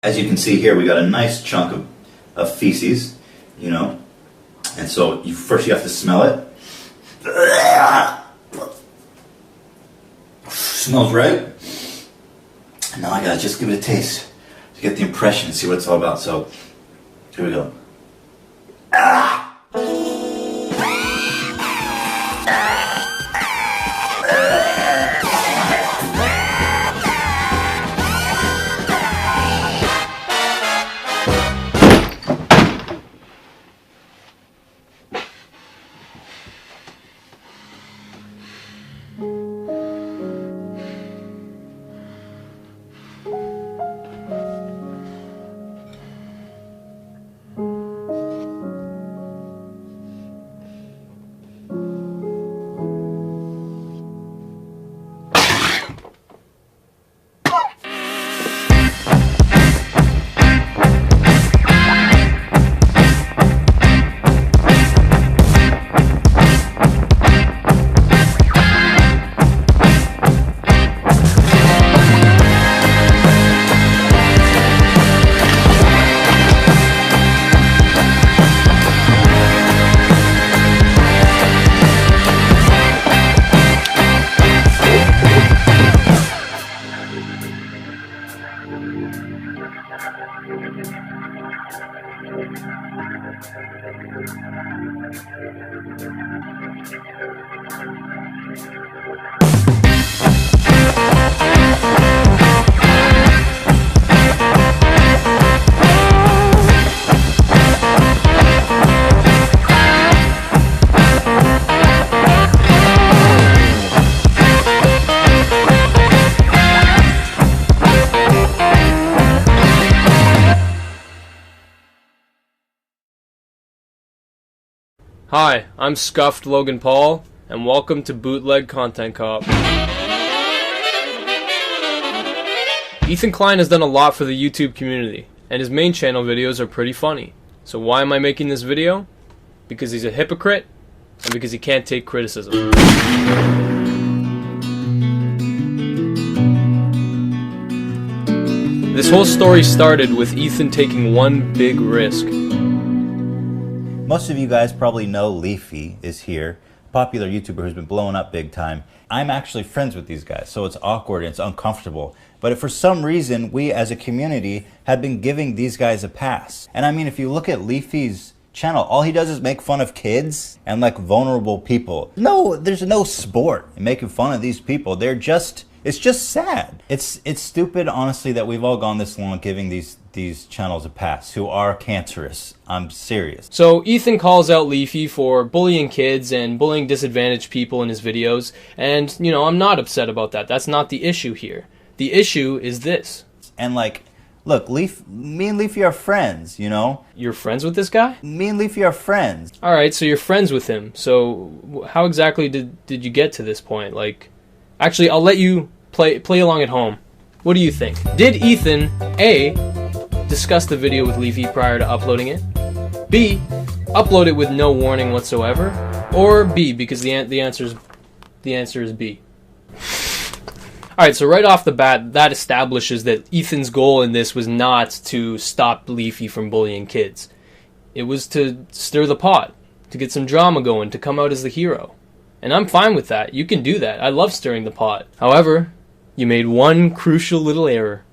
As you can see here, we got a nice chunk of feces, you know, and so first you have to smell it. Smells right. And now I gotta just give it a taste to get the impression, see what it's all about. So here we go. Hi, I'm Scuffed Logan Paul, and welcome to Bootleg Content Cop. Ethan Klein has done a lot for the YouTube community, and his main channel videos are pretty funny. So why am I making this video? Because he's a hypocrite, and because he can't take criticism. This whole story started with Ethan taking one big risk. Most of you guys probably know Leafy is here, a popular YouTuber who's been blowing up big time. I'm actually friends with these guys, so it's awkward and it's uncomfortable. But if for some reason we as a community have been giving these guys a pass. And I mean, if you look at Leafy's channel, all he does is make fun of kids and like vulnerable people. No, there's no sport in making fun of these people. It's just sad. It's stupid, honestly, that we've all gone this long giving these channels a pass who are cancerous. I'm serious. So Ethan calls out Leafy for bullying kids and bullying disadvantaged people in his videos, and you know, I'm not upset about that. That's not the issue here. The issue is this. And like, look, me and Leafy are friends, you know? You're friends with this guy? Me and Leafy are friends. Alright, so you're friends with him. So how exactly did you get to this point? Like, actually, I'll let you play along at home. What do you think? Did Ethan, A, discuss the video with Leafy prior to uploading it? B, upload it with no warning whatsoever? Or B, because the answer is B. Alright, so right off the bat, that establishes that Ethan's goal in this was not to stop Leafy from bullying kids. It was to stir the pot, to get some drama going, to come out as the hero. And I'm fine with that. You can do that. I love stirring the pot. However, you made one crucial little error.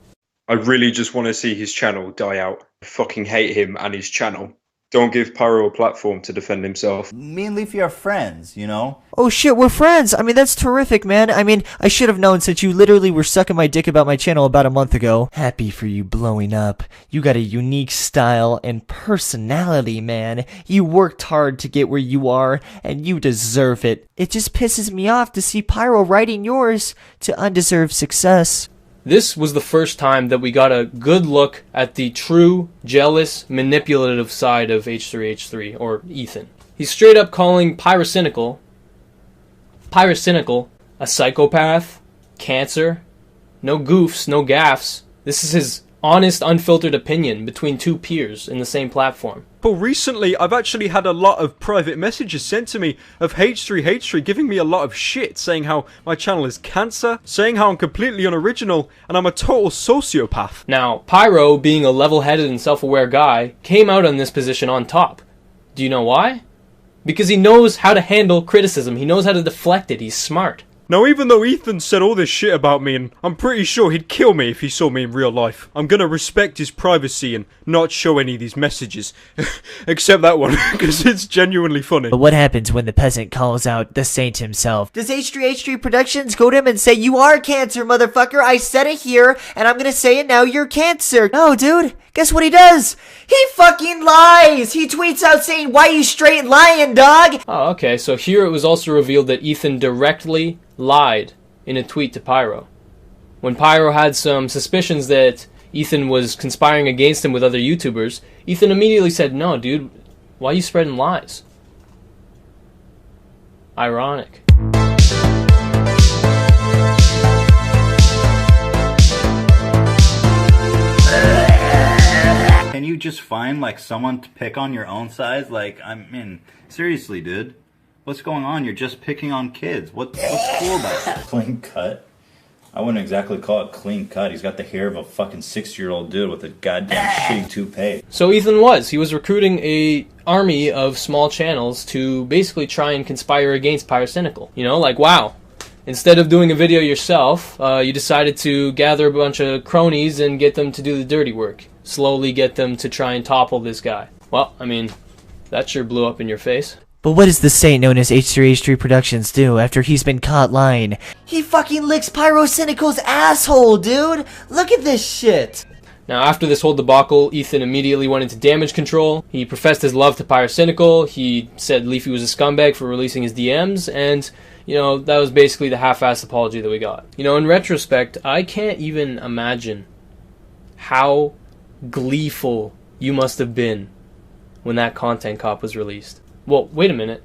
I really just want to see his channel die out. I fucking hate him and his channel. Don't give Pyro a platform to defend himself. Me and Leafy are friends, you know? Oh shit, we're friends! I mean, that's terrific, man. I mean, I should have known since you literally were sucking my dick about my channel about a month ago. Happy for you blowing up. You got a unique style and personality, man. You worked hard to get where you are, and you deserve it. It just pisses me off to see Pyro writing yours to undeserved success. This was the first time that we got a good look at the true, jealous, manipulative side of h3h3, or Ethan. He's straight up calling Pyrocynical a psychopath, cancer, no goofs, no gaffes. This is his honest, unfiltered opinion between two peers in the same platform. But recently, I've actually had a lot of private messages sent to me of h3h3 giving me a lot of shit, saying how my channel is cancer, saying how I'm completely unoriginal, and I'm a total sociopath. Now, Pyro, being a level-headed and self-aware guy, came out on this position on top. Do you know why? Because he knows how to handle criticism. He knows how to deflect it. He's smart. Now, even though Ethan said all this shit about me, and I'm pretty sure he'd kill me if he saw me in real life, I'm gonna respect his privacy and not show any of these messages. Except that one, because it's genuinely funny. But what happens when the peasant calls out the saint himself? Does h3h3productions go to him and say, "You are cancer, motherfucker, I said it here, and I'm gonna say it now, you're cancer"? No, dude. Guess what he does? He fucking lies! He tweets out saying, "Why you straight lying, dog?" Oh, okay, so here it was also revealed that Ethan directly lied in a tweet to Pyro. When Pyro had some suspicions that Ethan was conspiring against him with other YouTubers, Ethan immediately said, "No, dude, why are you spreading lies?" Ironic. Can you just find like someone to pick on your own size? Like, I mean, seriously, dude. What's going on? You're just picking on kids. What's cool about it? Clean cut? I wouldn't exactly call it clean cut. He's got the hair of a fucking 6-year-old dude with a goddamn shitty toupee. So Ethan he was recruiting a army of small channels to basically try and conspire against Pyrocynical. You know, like, wow. Instead of doing a video yourself, you decided to gather a bunch of cronies and get them to do the dirty work. Slowly get them to try and topple this guy. Well, I mean, that sure blew up in your face. But what does the saint known as h3h3productions do after he's been caught lying? He fucking licks Pyrocynical's asshole, dude! Look at this shit! Now, after this whole debacle, Ethan immediately went into damage control. He professed his love to Pyrocynical. He said Leafy was a scumbag for releasing his DMs, and, you know, that was basically the half-assed apology that we got. You know, in retrospect, I can't even imagine how gleeful you must have been when that content cop was released. Well, wait a minute.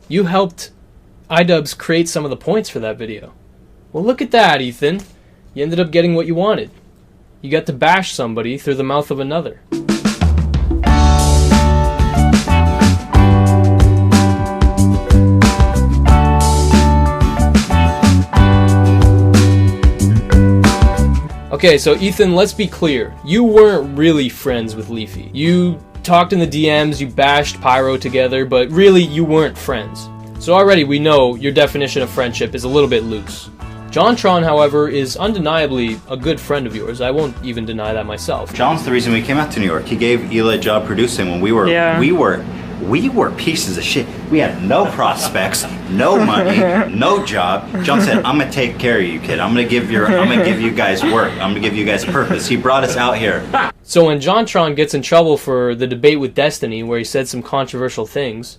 You helped iDubbbz create some of the points for that video. Well, look at that, Ethan. You ended up getting what you wanted. You got to bash somebody through the mouth of another. Okay, so Ethan, let's be clear. You weren't really friends with Leafy. You talked in the DMs, you bashed Pyro together, but really you weren't friends. So already we know your definition of friendship is a little bit loose. Jontron, however, is undeniably a good friend of yours. I won't even deny that myself. John's the reason we came out to New York. He gave Eli a job producing when we were pieces of shit. We had no prospects, no money, no job. John said, "I'm gonna take care of you, kid. I'm gonna give you guys work. I'm gonna give you guys purpose." He brought us out here. So when Jontron gets in trouble for the debate with Destiny, where he said some controversial things,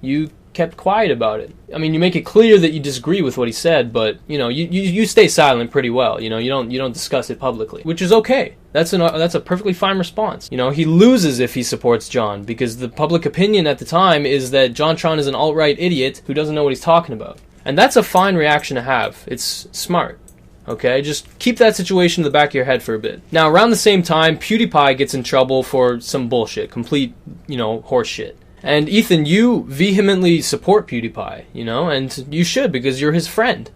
you kept quiet about it. I mean, you make it clear that you disagree with what he said, but you know, you stay silent pretty well. You know, you don't discuss it publicly, which is okay. That's a perfectly fine response. You know, he loses if he supports John, because the public opinion at the time is that Jontron is an alt-right idiot who doesn't know what he's talking about. And that's a fine reaction to have. It's smart. Okay, just keep that situation in the back of your head for a bit. Now, around the same time, PewDiePie gets in trouble for some bullshit, complete, you know, horse shit. And Ethan, you vehemently support PewDiePie, you know, and you should, because you're his friend.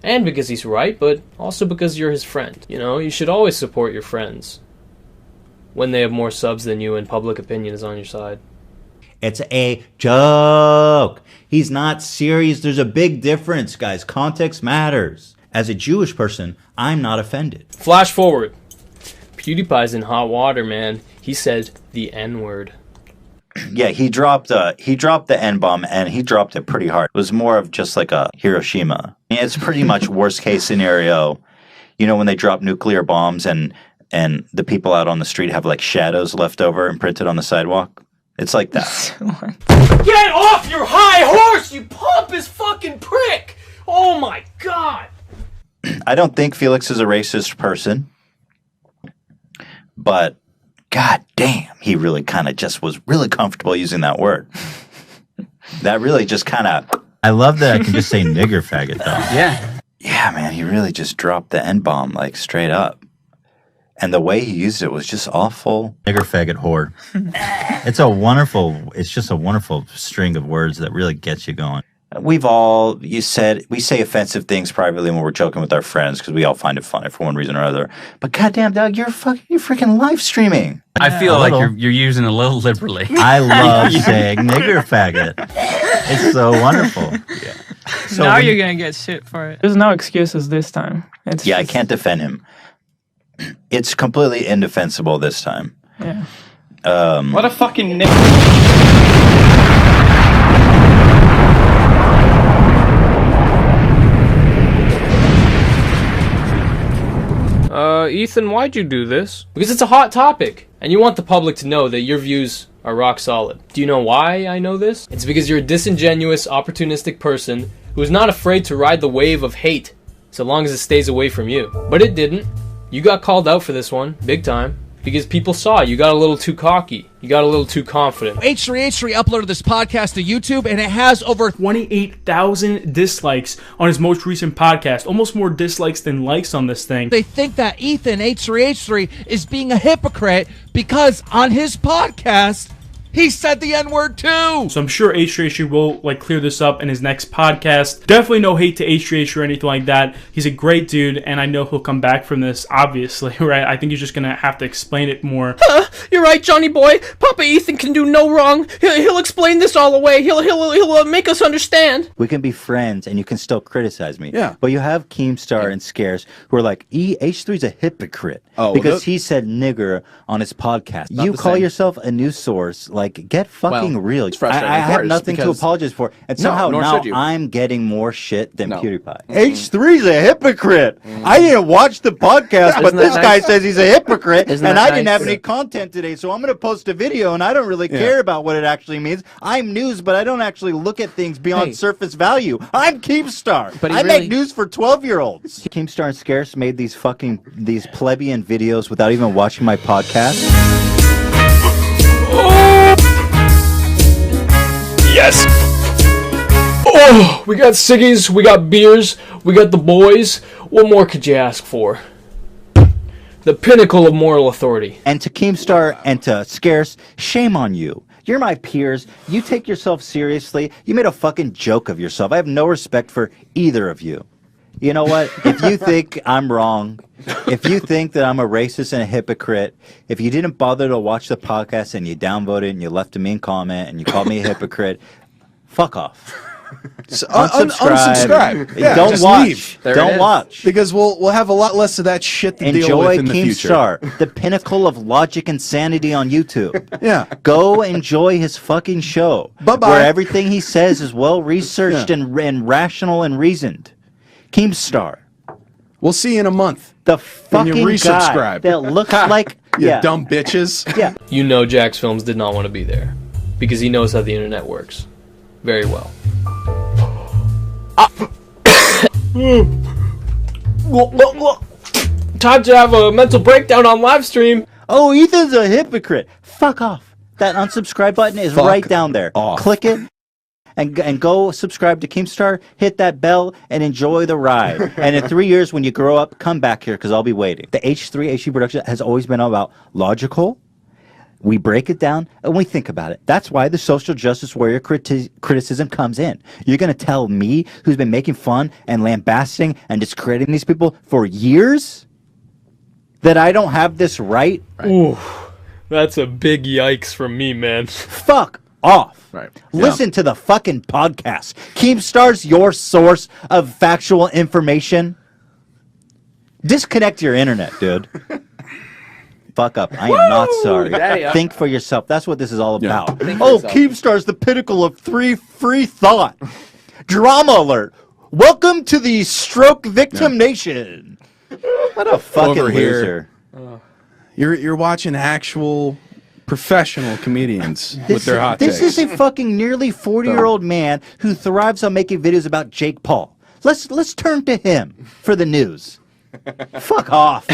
And because he's right, but also because you're his friend. You know, you should always support your friends when they have more subs than you and public opinion is on your side. It's a joke. He's not serious. There's a big difference, guys. Context matters. As a Jewish person, I'm not offended. Flash forward. PewDiePie's in hot water, man. He said the N-word. Yeah, he dropped the N-bomb, and he dropped it pretty hard. It was more of just like a Hiroshima. I mean, it's pretty much worst case scenario. You know, when they drop nuclear bombs and the people out on the street have like shadows left over imprinted on the sidewalk. It's like that. Get off your high horse, you pompous fucking prick! Oh my god! I don't think Felix is a racist person, but god damn, he really kind of just was really comfortable using that word. That really just kind of... I love that I can just say nigger faggot, though. Yeah. Yeah, man, he really just dropped the N-bomb, like, straight up. And the way he used it was just awful. Nigger faggot whore. It's just a wonderful string of words that really gets you going. We say offensive things privately when we're joking with our friends because we all find it funny for one reason or other. But goddamn, dog, you're freaking live streaming. I feel like you're using it a little liberally. I love saying nigger faggot. It's so wonderful. Yeah. So now you're gonna get shit for it. There's no excuses this time. I can't defend him. It's completely indefensible this time. Yeah. What a fucking nick. Ethan, why'd you do this? Because it's a hot topic, and you want the public to know that your views are rock solid. Do you know why I know this? It's because you're a disingenuous, opportunistic person who is not afraid to ride the wave of hate, so long as it stays away from you. But it didn't. You got called out for this one, big time. Because people saw you got a little too cocky. You got a little too confident. H3h3 uploaded this podcast to YouTube, and it has over 28,000 dislikes on his most recent podcast. Almost more dislikes than likes on this thing. They think that Ethan, H3h3, is being a hypocrite because on his podcast, he said the N-word too! So I'm sure h3h3 will clear this up in his next podcast. Definitely no hate to h3h3 or anything like that. He's a great dude, and I know he'll come back from this, obviously, right? I think he's just gonna have to explain it more. You're right, Johnny boy. Papa Ethan can do no wrong. He'll explain this all away. He'll make us understand. We can be friends, and you can still criticize me. Yeah. But you have Keemstar and Scarce who are like, H3's a hypocrite because he said nigger on his podcast. You call yourself a news source. Get fucking real. I have nothing to apologize for. And somehow now I'm getting more shit than PewDiePie. H3's a hypocrite. I didn't watch the podcast, but this guy says he's a hypocrite, and I didn't have any content today, so I'm going to post a video, and I don't really care about what it actually means. I'm news, but I don't actually look at things beyond surface value. I'm Keemstar. But I make news for 12-year-olds. Keemstar and Scarce made these plebeian videos without even watching my podcast. Yes! Oh, we got ciggies, we got beers, we got the boys. What more could you ask for? The pinnacle of moral authority. And to Keemstar and to Scarce, shame on you. You're my peers. You take yourself seriously. You made a fucking joke of yourself. I have no respect for either of you. You know what? If you think I'm wrong, if you think that I'm a racist and a hypocrite, if you didn't bother to watch the podcast and you downvoted and you left a mean comment and you called me a hypocrite, fuck off. So, unsubscribe. Yeah, don't watch. Don't watch. Because we'll have a lot less of that shit to deal with in the future. Enjoy Keemstar, the pinnacle of logic and sanity on YouTube. Yeah. Go enjoy his fucking show. Bye-bye. Where everything he says is well researched and rational and reasoned. Keemstar. We'll see you in a month. The fucking when you resubscribe. Guy that looks like you dumb bitches. Yeah. You know Jax Films did not want to be there because he knows how the internet works very well. Time to have a mental breakdown on live stream. Oh, Ethan's a hypocrite. Fuck off. That unsubscribe button is right down there. Click it. And go subscribe to Keemstar, hit that bell, and enjoy the ride. And in 3 years, when you grow up, come back here, because I'll be waiting. The h3h3 production has always been about logical. We break it down, and we think about it. That's why the social justice warrior criticism comes in. You're going to tell me, who's been making fun and lambasting and discrediting these people for years, that I don't have this right? Ooh, that's a big yikes from me, man. Fuck off. Right. Listen to the fucking podcast. Keemstar's your source of factual information. Disconnect your internet, dude. Fuck up. I am not sorry. Think for yourself. That's what this is all about. Oh, Keemstar's the pinnacle of free thought. Drama alert. Welcome to the stroke victim nation. What a fucking loser. You're watching actual professional comedians with their hot takes. This is a fucking nearly 40-year-old man who thrives on making videos about Jake Paul. Let's turn to him for the news. Fuck off.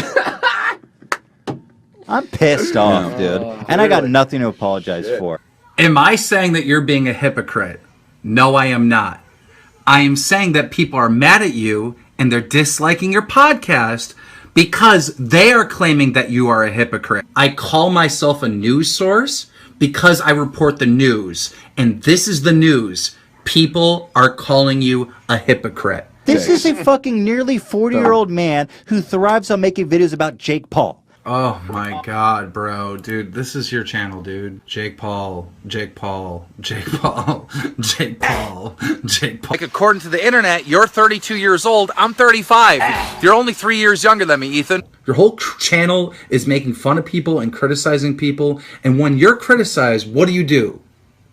I'm pissed off, dude. And I got nothing to apologize for. Am I saying that you're being a hypocrite? No, I am not. I am saying that people are mad at you and they're disliking your podcast because they are claiming that you are a hypocrite. I call myself a news source because I report the news. And this is the news. People are calling you a hypocrite. This is a fucking nearly 40-year-old man who thrives on making videos about Jake Paul. Oh my god, bro. Dude, this is your channel, dude. Jake Paul, Jake Paul, Jake Paul, Jake Paul, Jake Paul. Like, according to the internet, you're 32 years old. I'm 35. You're only 3 years younger than me, Ethan. Your whole channel is making fun of people and criticizing people. And when you're criticized, what do?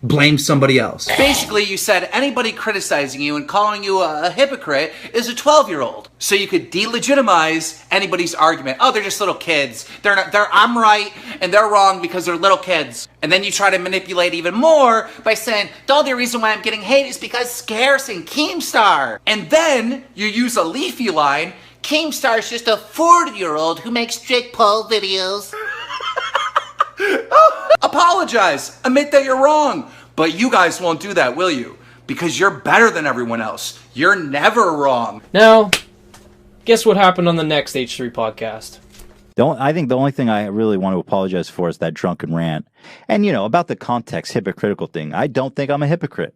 Blame somebody else. Basically, you said anybody criticizing you and calling you a hypocrite is a 12-year-old. So you could delegitimize anybody's argument. Oh, they're just little kids. I'm right and they're wrong because they're little kids. And then you try to manipulate even more by saying, the only reason why I'm getting hate is because Scarce and Keemstar. And then you use a Leafy line. Keemstar's just a 40-year-old who makes Jake Paul videos. Apologize. Admit that you're wrong. But you guys won't do that, will you? Because you're better than everyone else. You're never wrong. Now, guess what happened on the next H3 podcast? I think the only thing I really want to apologize for is that drunken rant. And, about the context hypocritical thing, I don't think I'm a hypocrite.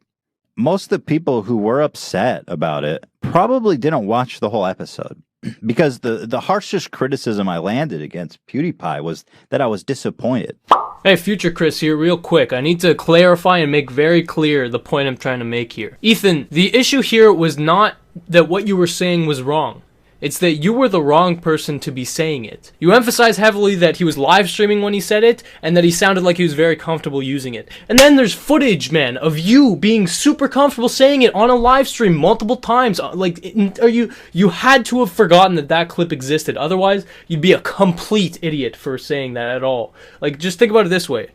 Most of the people who were upset about it probably didn't watch the whole episode. Because the harshest criticism I landed against PewDiePie was that I was disappointed. Hey, Future Chris here, real quick. I need to clarify and make very clear the point I'm trying to make here. Ethan, the issue here was not that what you were saying was wrong. It's that you were the wrong person to be saying it. You emphasize heavily that he was live streaming when he said it, and that he sounded like he was very comfortable using it. And then there's footage, man, of you being super comfortable saying it on a live stream multiple times. You had to have forgotten that clip existed. Otherwise, you'd be a complete idiot for saying that at all. Just think about it this way.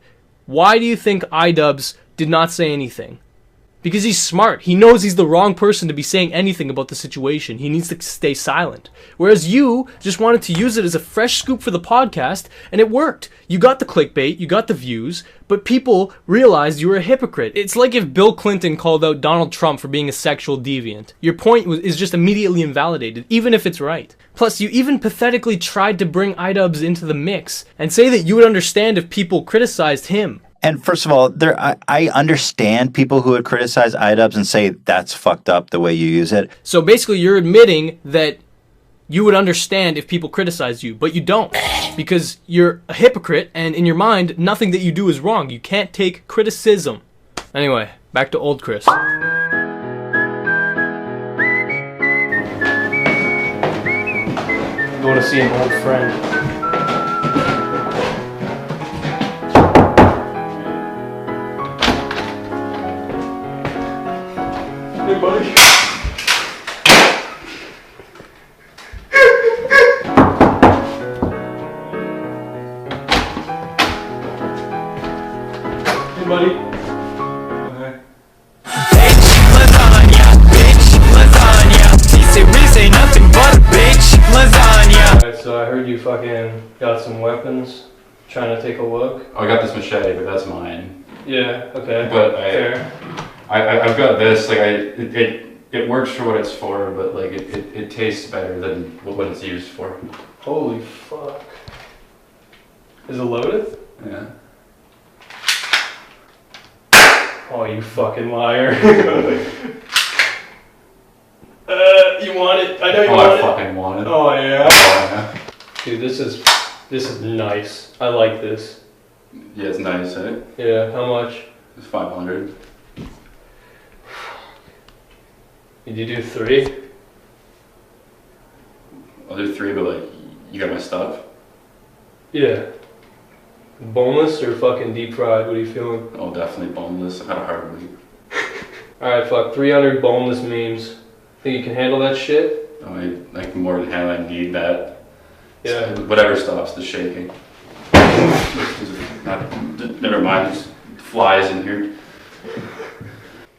Why do you think iDubbbz did not say anything? Because he's smart. He knows he's the wrong person to be saying anything about the situation. He needs to stay silent. Whereas you just wanted to use it as a fresh scoop for the podcast, and it worked. You got the clickbait, you got the views, but people realized you were a hypocrite. It's like if Bill Clinton called out Donald Trump for being a sexual deviant. Your point is just immediately invalidated, even if it's right. Plus, you even pathetically tried to bring iDubbbz into the mix and say that you would understand if people criticized him. And first of all, I understand people who would criticize iDubbbz and say that's fucked up the way you use it. So basically, you're admitting that you would understand if people criticize you, but you don't. Because you're a hypocrite, and in your mind, nothing that you do is wrong. You can't take criticism. Anyway, back to old Chris. Going to see an old friend. Hey, buddy. Hey, buddy. Okay. Bitch, lasagna. Bitch, lasagna. He say nothing but a bitch, lasagna. Alright, so I heard you fucking got some weapons. Trying to take a look. Oh, I got this machete, but that's mine. Yeah, okay. But fair. I've got this, it works for what it's for, but it tastes better than what it's used for. Holy fuck. Is it loaded? Yeah. Oh, you fucking liar. You want it? I know you want it. I fucking want it. Oh yeah. Oh, yeah. Dude, this is nice. I like this. Yeah, it's nice, eh? Yeah, how much? It's 500. Did you do 3? I'll do 3, but you got my stuff? Yeah. Boneless or fucking deep fried? What are you feeling? Oh, definitely boneless. I've had a hard week. Alright, fuck. 300 boneless memes. Think you can handle that shit? Oh, I can more than handle. I need that. Yeah. So whatever stops the shaking. Never mind, there's flies in here.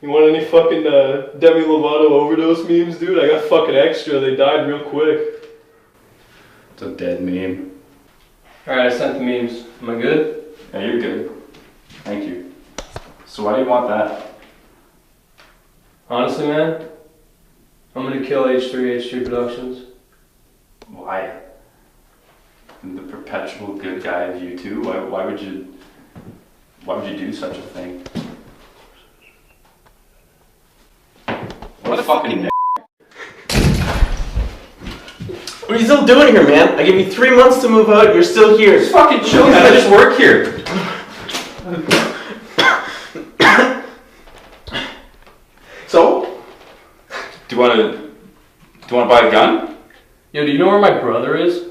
You want any fucking Demi Lovato overdose memes, dude? I got fucking extra. They died real quick. It's a dead meme. Alright, I sent the memes. Am I good? Yeah, you're good. Thank you. So why do you want that? Honestly, man, I'm gonna kill h3h3productions. Why? the perpetual good guy of YouTube. Why would you do such a thing? What a fucking What are you still doing here, man? I gave you 3 months to move out. You're still here. Just fucking chill, man. I just work here. So? Do you want to buy a gun? Yo, do you know where my brother is?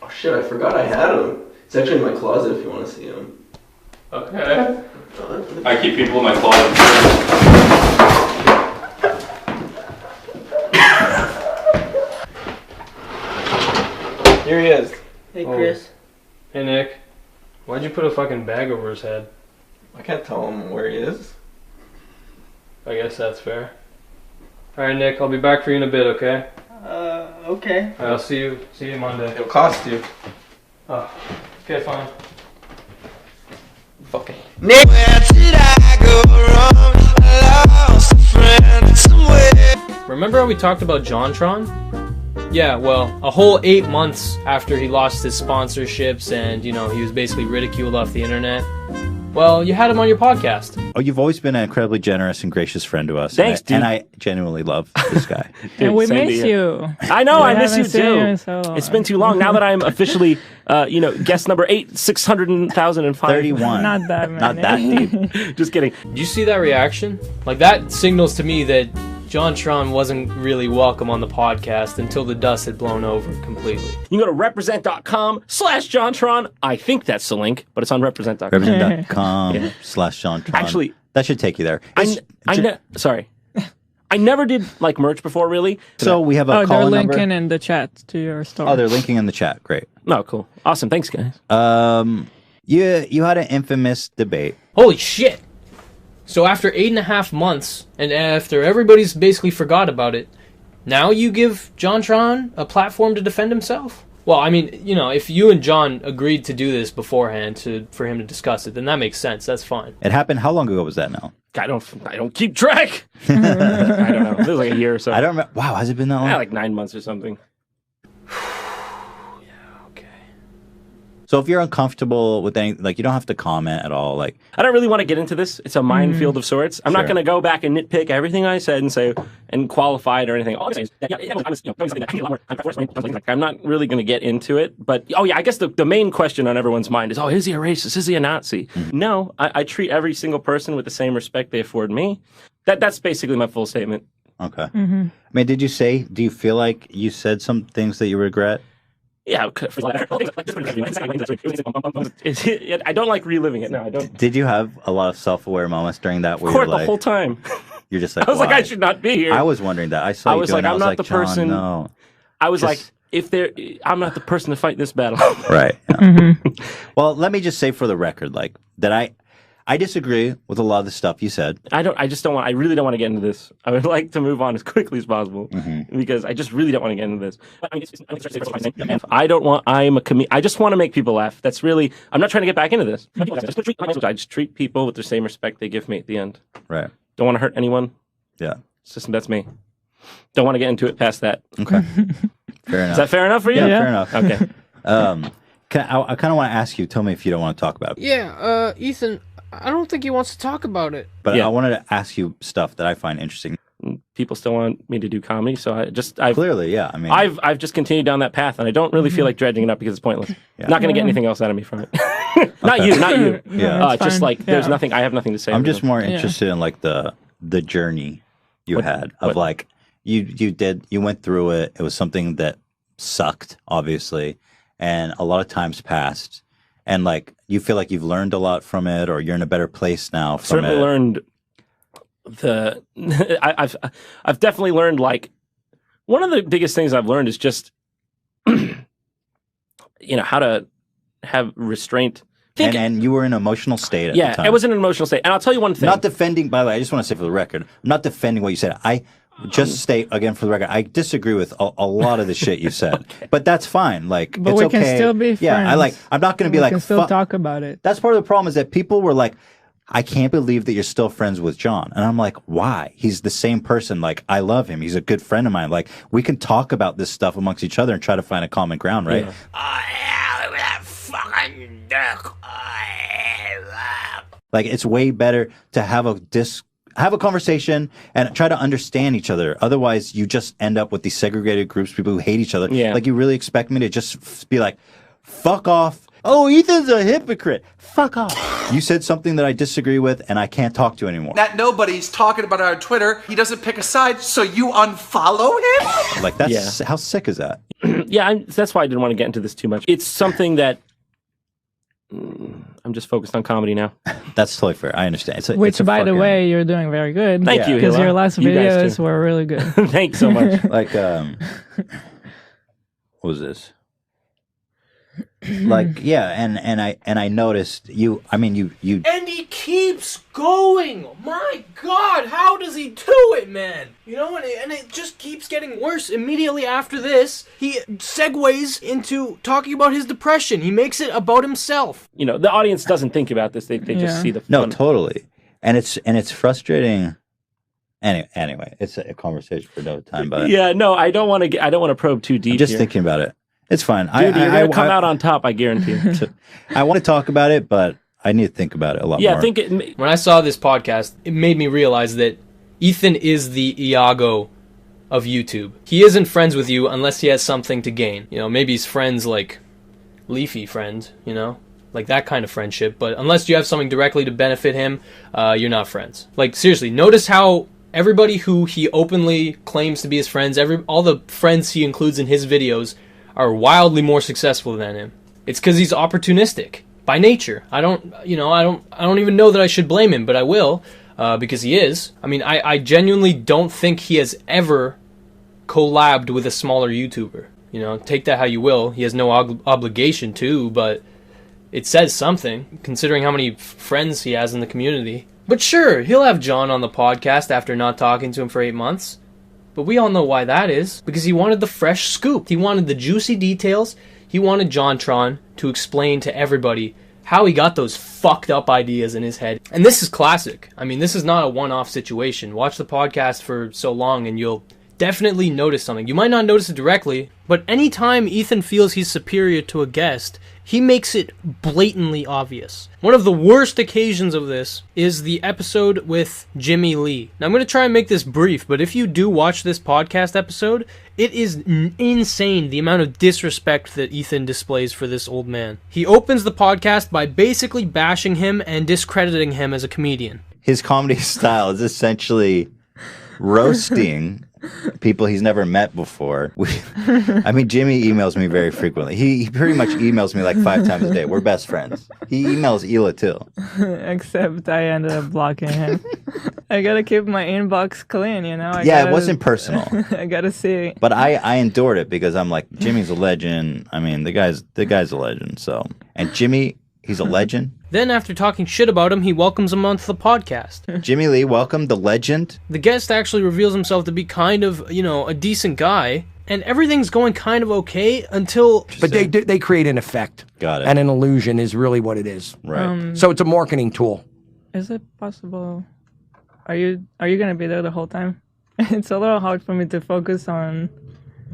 Oh shit, I forgot I had him. It's actually in my closet if you want to see him. Okay. I keep people in my closet. Here he is. Hey, Chris. Hey, Nick. Why'd you put a fucking bag over his head? I can't tell him where he is. I guess that's fair. Alright, Nick, I'll be back for you in a bit, okay? Okay. Alright, I'll see you Monday. It'll cost you. Oh, okay, fine. Fucking Nick, where did I go wrong? I lost a friend somewhere. Remember how we talked about Jontron? Yeah, well, a whole 8 months after he lost his sponsorships and, you know, he was basically ridiculed off the internet. Well, you had him on your podcast. Oh, you've always been an incredibly generous and gracious friend to us. Thanks, dude. And I genuinely love this guy. And we same to miss you. I know, We I miss you haven't seen you too. in so long. It's been too long. Now that I'm officially, guest number 600,005. 31. Not that many. Not that deep. Just kidding. Did you see that reaction? Like, that signals to me that Jontron wasn't really welcome on the podcast until the dust had blown over completely. You can go to represent.com/Jontron. I think that's the link, but it's on represent.com. Represent.com/Jontron. Actually, that should take you there. Sorry. I never did like merch before, really. So we have a they're call number. linking in the chat to your store. Oh, they're linking in the chat. Great. No, cool. Awesome. Thanks, guys. You had an infamous debate. Holy shit! So after 8.5 months, and after everybody's basically forgot about it, now you give Jontron a platform to defend himself? Well, I mean, you know, if you and John agreed to do this beforehand for him to discuss it, then that makes sense. That's fine. It happened. How long ago was that now? I don't keep track. I don't know. It was like a year or so. I don't remember. Wow, has it been that long? Yeah, like 9 months or something. So if you're uncomfortable with anything, like, you don't have to comment at all. Like, I don't really want to get into this. It's a minefield of sorts. I'm not going to go back and nitpick everything I said and say and qualify it or anything. All I'm saying is, I'm not really going to get into it. But I guess the main question on everyone's mind is, is he a racist? Is he a Nazi? Mm-hmm. No, I treat every single person with the same respect they afford me. That's basically my full statement. Okay. Mm-hmm. I mean, do you feel like you said some things that you regret? Yeah, I don't like reliving it. No, I don't. Did you have a lot of self-aware moments during that? Where Of course, the whole time. You're just like, I was like, I should not be here. I was wondering that. I saw you doing it. I'm not the John, person. No. I was like, I'm not the person to fight this battle. Right. Yeah. Mm-hmm. Well, let me just say for the record, like, that I disagree with a lot of the stuff you said. I really don't want to get into this. I would like to move on as quickly as possible because I just really don't want to get into this. I just want to make people laugh. That's really, I'm not trying to get back into this. I just treat people with the same respect they give me at the end. Right. Don't want to hurt anyone. Yeah. It's just, that's me. Don't want to get into it past that. Okay. Fair enough. Is that fair enough for you? Yeah, fair enough. Okay. I kind of want to ask you, tell me if you don't want to talk about it. Yeah, Ethan, I don't think he wants to talk about it. But I wanted to ask you stuff that I find interesting. People still want me to do comedy, so I've clearly, yeah. I mean, I've just continued down that path, and I don't really feel like dredging it up because it's pointless. Yeah. Not going to get anything else out of me from it. Not you. Yeah, just like there's nothing. I have nothing to say. I'm just more interested in like the journey you had of like you went through it. It was something that sucked, obviously, and a lot of times passed. And like, you feel like you've learned a lot from it, or you're in a better place now. From certainly it. Learned I've definitely learned, like, one of the biggest things I've learned is just, how to have restraint. And you were in an emotional state at the time. Yeah, it was in an emotional state. And I'll tell you one thing. Not defending, by the way, I just want to say for the record, I'm not defending what you said. I just state, again, for the record, I disagree with a lot of the shit you said. Okay. But that's fine. Like, but it's we okay. Can still be friends. Yeah, I'm not going to be like... We can still talk about it. That's part of the problem, is that people were like, I can't believe that you're still friends with John. And I'm like, why? He's the same person. Like, I love him. He's a good friend of mine. Like, we can talk about this stuff amongst each other and try to find a common ground, right? Yeah. Like, it's way better to have a conversation and try to understand each other. Otherwise, you just end up with these segregated groups, people who hate each other. Yeah. Like, you really expect me to just be like, fuck off. Oh, Ethan's a hypocrite. Fuck off. You said something that I disagree with, and I can't talk to you anymore. That nobody's talking about it on Twitter. He doesn't pick a side, so you unfollow him? Like, that's how sick is that? Yeah, that's why I didn't want to get into this too much. It's something that I'm just focused on comedy now. That's totally fair. I understand. Which, by the way, you're doing very good. Thank you, Because Hila. your last You guys videos too. were really good. Thanks so much. Like, what was this? Like, yeah, and I noticed you. I mean, you. And he keeps going. My God, how does he do it, man? You know, and it just keeps getting worse. Immediately after this, he segues into talking about his depression. He makes it about himself. You know, the audience doesn't think about this. They just see the fun. No, totally, and it's frustrating. Anyway, it's a conversation for another time. But Yeah, no, I don't want to probe too deep. I'm just here. thinking about it. It's fine. Dude, you're gonna come out on top, I guarantee you. I want to talk about it, but I need to think about it a lot more. Yeah, when I saw this podcast, it made me realize that Ethan is the Iago of YouTube. He isn't friends with you unless he has something to gain. You know, maybe he's friends like Leafy friend, you know? Like that kind of friendship. But unless you have something directly to benefit him, you're not friends. Like, seriously, notice how everybody who he openly claims to be his friends, all the friends he includes in his videos are wildly more successful than him. It's because he's opportunistic by nature. I don't even know that I should blame him, but I will, because he is. I mean, I genuinely don't think he has ever collabed with a smaller YouTuber. You know, take that how you will. He has no obligation to, but it says something, considering how many friends he has in the community. But sure, he'll have John on the podcast after not talking to him for 8 months. But we all know why that is. Because he wanted the fresh scoop. He wanted the juicy details. He wanted Jontron to explain to everybody how he got those fucked up ideas in his head. And this is classic. I mean, this is not a one-off situation. Watch the podcast for so long and you'll definitely notice something. You might not notice it directly, but anytime Ethan feels he's superior to a guest, he makes it blatantly obvious. One of the worst occasions of this is the episode with Jimmy Lee. Now, I'm going to try and make this brief, but if you do watch this podcast episode, it is insane the amount of disrespect that Ethan displays for this old man. He opens the podcast by basically bashing him and discrediting him as a comedian. His comedy style is essentially roasting people he's never met before. I mean, Jimmy emails me very frequently. He pretty much emails me like 5 times a day. We're best friends. He emails Hila too. Except I ended up blocking him. I gotta keep my inbox clean, you know? It wasn't personal. I gotta see. But I endured it because I'm like, Jimmy's a legend. I mean, the guy's a legend. So, and Jimmy, he's a legend. Then, after talking shit about him, he welcomes him onto the podcast. Jimmy Lee, welcome, the legend. The guest actually reveals himself to be kind of, you know, a decent guy, and everything's going kind of okay until... But they create an effect. Got it. And an illusion is really what it is. Right. So it's a marketing tool. Is it possible... Are you gonna be there the whole time? It's a little hard for me to focus on...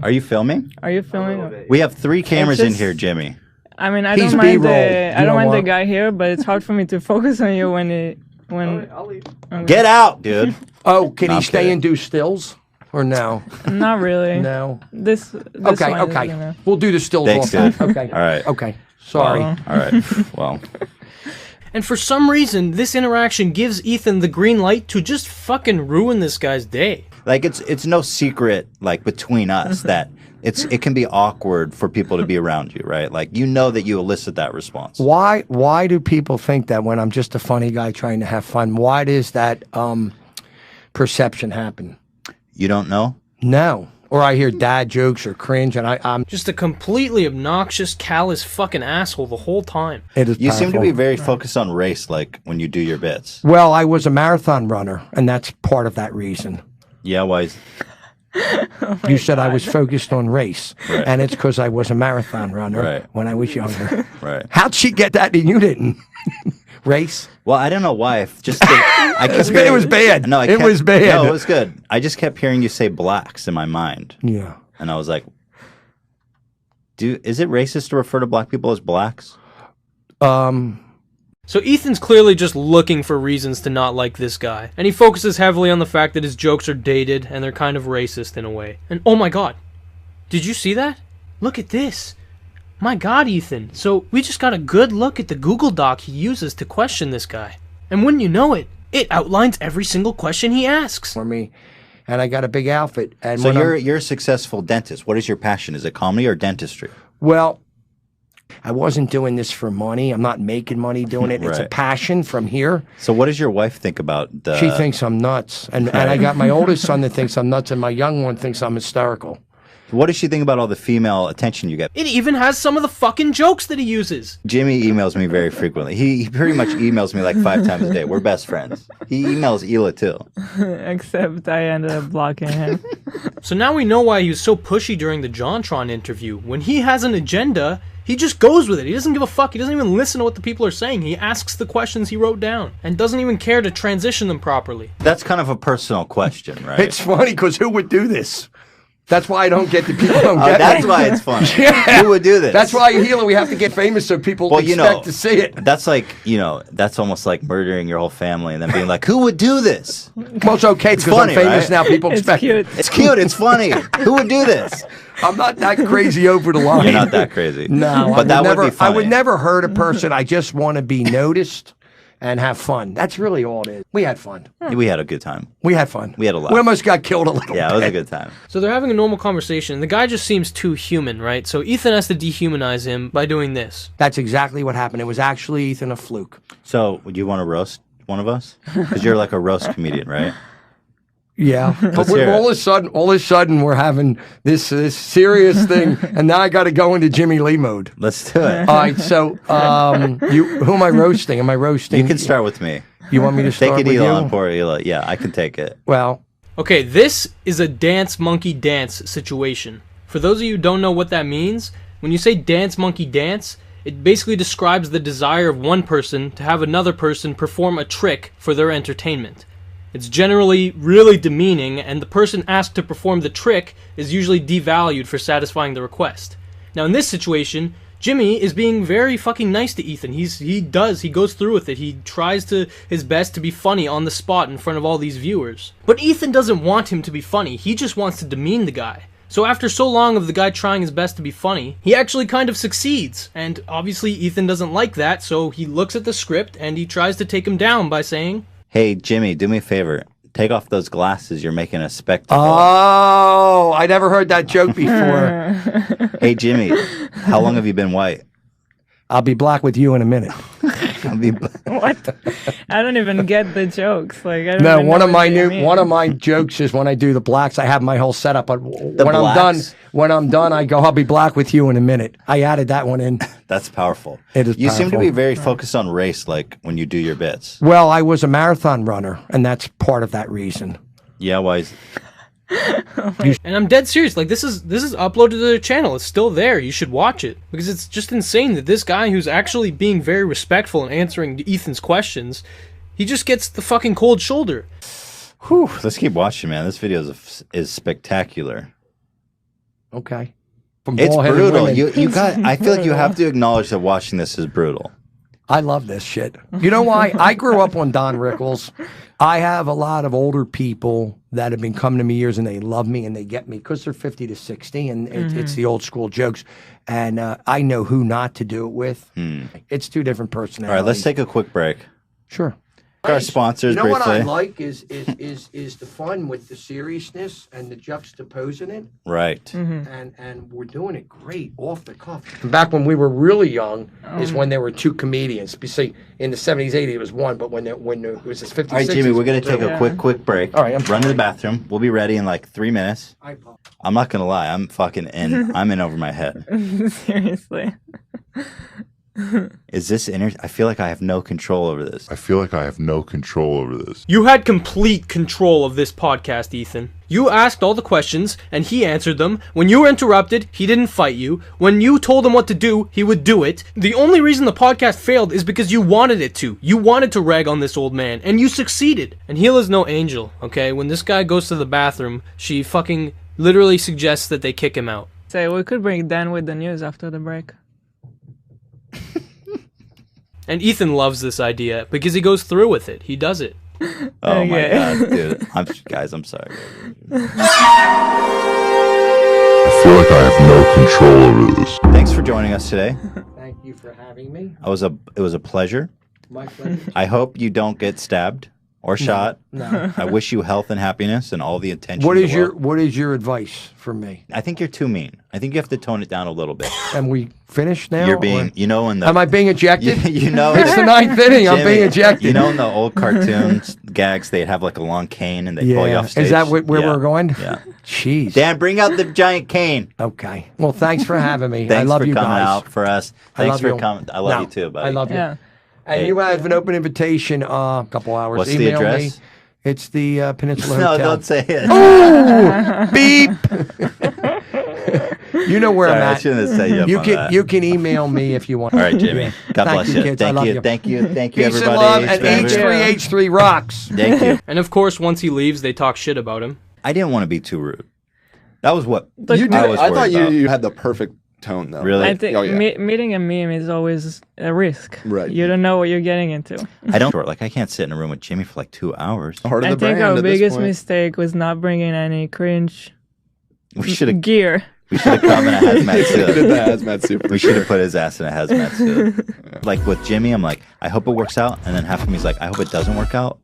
Are you filming? Are you filming? We have 3 cameras It's in just- here, Jimmy. I mean, I He's don't mind B-roll. the You know the what? guy here, but it's hard for me to focus on you when. Okay. Get out, dude. Oh, can No, he I'm stay kidding. and do stills? Or no? Not really. No. This Okay, one is okay. gonna- We'll do the stills Thanks, off. dude. Okay. All right. Okay. Sorry. Well, all right. Well. And for some reason, this interaction gives Ethan the green light to just fucking ruin this guy's day. Like, it's no secret, like, between us that it can be awkward for people to be around you, right? Like, you know that you elicit that response. Why do people think that when I'm just a funny guy trying to have fun? Why does that perception happen? You don't know? No. Or I hear dad jokes or cringe, and I'm Just a completely obnoxious, callous fucking asshole the whole time. It is You seem to powerful. be very focused on race, like, when you do your bits. Well, I was a marathon runner, and that's part of that reason. Yeah, why? You said I was focused on race, Right. and it's because I was a marathon runner Right. when I was younger. Right. How'd she get that and you didn't? Race? Well, I don't know why. I kept It was bad. No, It was bad. No, it was good. I just kept hearing you say blacks in my mind. Yeah. And I was like, is it racist to refer to black people as blacks? So Ethan's clearly just looking for reasons to not like this guy, and he focuses heavily on the fact that his jokes are dated and they're kind of racist in a way. And oh my god, did you see that? Look at this. My god, Ethan. So we just got a good look at the Google Doc he uses to question this guy. And wouldn't you know it, it outlines every single question he asks. For me, and I got a big outfit. And so you're a successful dentist. What is your passion? Is it comedy or dentistry? Well, I wasn't doing this for money. I'm not making money doing it. It's a Right. passion from here. So what does your wife think about the... She thinks I'm nuts. And I got my oldest son that thinks I'm nuts, and my young one thinks I'm hysterical. What does she think about all the female attention you get? It even has some of the fucking jokes that he uses. Jimmy emails me very frequently. He pretty much emails me like 5 times a day. We're best friends. He emails Hila too. Except I ended up blocking him. So now we know why he was so pushy during the Jontron interview. When he has an agenda, he just goes with it. He doesn't give a fuck. He doesn't even listen to what the people are saying. He asks the questions he wrote down and doesn't even care to transition them properly. That's kind of a personal question, right? It's funny because who would do this? That's why I don't get the people don't get that's it. why it's funny. Yeah. Who would do this? That's why Hila, we have to get famous so people expect to see it. That's like, that's almost like murdering your whole family and then being like, who would do this? Well, it's okay It's because funny, I'm famous right? now. People It's expect cute. It's cute. It's funny. Who would do this? I'm not that crazy over the line. You're not that crazy. No, but that would be I funny. would never hurt a person. I just want to be noticed and have fun. That's really all it is. We had fun. We had a good time. We had fun. We had a lot. We almost got killed a little Yeah, bit. it was a good time. So they're having a normal conversation. The guy just seems too human, right? So Ethan has to dehumanize him by doing this. That's exactly what happened. It was actually, Ethan, a fluke. So, would you want to roast one of us? Because you're like a roast comedian, right? Yeah, but Let's hear all of a sudden, we're having this serious thing, and now I got to go into Jimmy Lee mode. Let's do it. All right, so who am I roasting? Am I roasting? You can start with me. You want me to start Take it, with Elon. you? Poor Elon. Yeah, I can take it. Well, Okay, this is a dance monkey dance situation. For those of you who don't know what that means, when you say dance monkey dance, it basically describes the desire of one person to have another person perform a trick for their entertainment. It's generally really demeaning, and the person asked to perform the trick is usually devalued for satisfying the request. Now in this situation, Jimmy is being very fucking nice to Ethan. He goes through with it. He tries his best to be funny on the spot in front of all these viewers. But Ethan doesn't want him to be funny. He just wants to demean the guy. So after so long of the guy trying his best to be funny, he actually kind of succeeds. And obviously Ethan doesn't like that, so he looks at the script and he tries to take him down by saying, Hey, Jimmy, do me a favor. Take off those glasses. You're making a spectacle. oh, I never heard that joke before. Hey, Jimmy, how long have you been white? I'll be black with you in a minute. I'll be What? I don't even get the jokes. Like I don't No, even one know of what my they mean. one of my jokes is when I do the blacks, I have my whole setup. But when blacks? I'm done, I go, I'll be black with you in a minute. I added that one in. That's powerful. It is You seem to powerful. be very focused on race, like when you do your bits. Well, I was a marathon runner, and that's part of that reason. Yeah, why is... and I'm dead serious, like this is uploaded to their channel. It's still there. You should watch it. Because it's just insane that this guy who's actually being very respectful and answering Ethan's questions, he just gets the fucking cold shoulder. Whew, let's keep watching, man. This video is spectacular. Okay. It's bald-headed brutal. women. You got. I feel like you have to acknowledge that watching this is brutal. I love this shit. You know why? I grew up on Don Rickles. I have a lot of older people that have been coming to me years, and they love me and they get me because they're 50 to 60, and it's the old school jokes. And I know who not to do it with. It's two different All personalities. right, let's take a quick break. Sure. Our sponsors, You know what I briefly. like is the fun with the seriousness and the juxtaposing it. Right. And we're doing it great off the cuff. Back when we were really young is when there were two comedians. You see, in the 70s, 80s, it was one, but when it was this 50s, All right, 60s, Jimmy, we're going to it was take two. a quick break. All right, I'm Run to the bathroom. We'll be ready in like 3 minutes. I apologize. I'm not going to lie. I'm fucking in. I'm in over my head. Seriously. Is this I feel like I have no control over this. I feel like I have no control over this. You had complete control of this podcast, Ethan. You asked all the questions, and he answered them. When you were interrupted, he didn't fight you. When you told him what to do, he would do it. The only reason the podcast failed is because you wanted it to. You wanted to rag on this old man, and you succeeded. And Hila's no angel, okay? When this guy goes to the bathroom, she fucking literally suggests that they kick him out. Say we could bring Dan with the news after the break. And Ethan loves this idea because he goes through with it. He does it. Oh my god, dude. Guys, I'm sorry. I feel like I have no control over this. Thanks for joining us today. Thank you for having me. It was a pleasure. My pleasure. I hope you don't get stabbed or shot. No. I wish you health and happiness and all the attention. What in is the your world. What is your advice for me? I think you're too mean. I think you have to tone it down a little bit. Am we finished now? You're or- being, you know, in the. Am I being ejected? You know, it's the ninth inning. I'm Jimmy, being ejected. You know, in the old cartoons gags, they'd have like a long cane and they pull you off stage. Is that where Yeah. we're going? Yeah. Jeez. Dan, bring out the giant cane. Okay. Well, thanks for having me. Thanks I love for you coming guys. out for us. I Thanks love for you. coming. I love No, you too, buddy. I love you. Yeah. And Hey. you have an open invitation a couple hours. What's the Email address? Me. It's the Peninsula No, Hotel. don't say it. Ooh, beep. You know where Sorry, I'm I at. shouldn't have set you up on that. You can email me if you want. All right, Jimmy. God Thank bless you, you. kids. I Thank love you. you. Thank you. Thank you, Peace and everybody. love, and H3H3 rocks. Thank you. And of course, once he leaves, they talk shit about him. I didn't want to be too rude. That was what You did. I was I worried thought about. you had the perfect tone, though. Really? I think Oh, yeah. meeting a meme is always a risk. Right. You don't know what you're getting into. I don't like. I can't sit in a room with Jimmy for like 2 hours. Heart of I the think brand our at this biggest point. mistake was not bringing any cringe We should have. gear. We should have come in a hazmat suit. Did the hazmat suit for We should sure. have put his ass in a hazmat suit. Like with Jimmy, I'm like, I hope it works out, and then half of me's like, I hope it doesn't work out,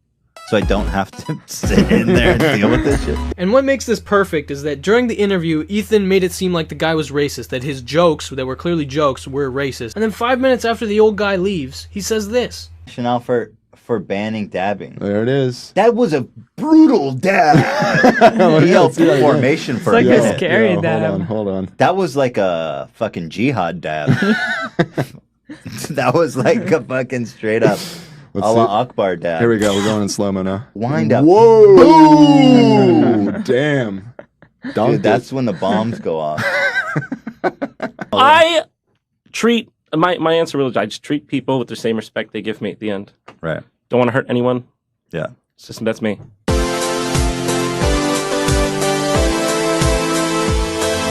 so I don't have to sit in there and deal with this shit. And what makes this perfect is that during the interview, Ethan made it seem like the guy was racist, that his jokes, that were clearly jokes, were racist. And then 5 minutes after the old guy leaves, he says this. Rationale for banning dabbing. There it is. That was a brutal dab. He held formation for It's like a a minute. scary Yo, dab. Hold on. That was like a fucking jihad dab. That was like a fucking straight up Let's Allah see. Akbar dab. Here we go. We're going in slow-mo now. Wind up. Whoa! Damn. Dude, that's when the bombs go off. I treat my answer really. I just treat people with the same respect they give me at the end. Right. Don't want to hurt anyone. Yeah. It's just that's me.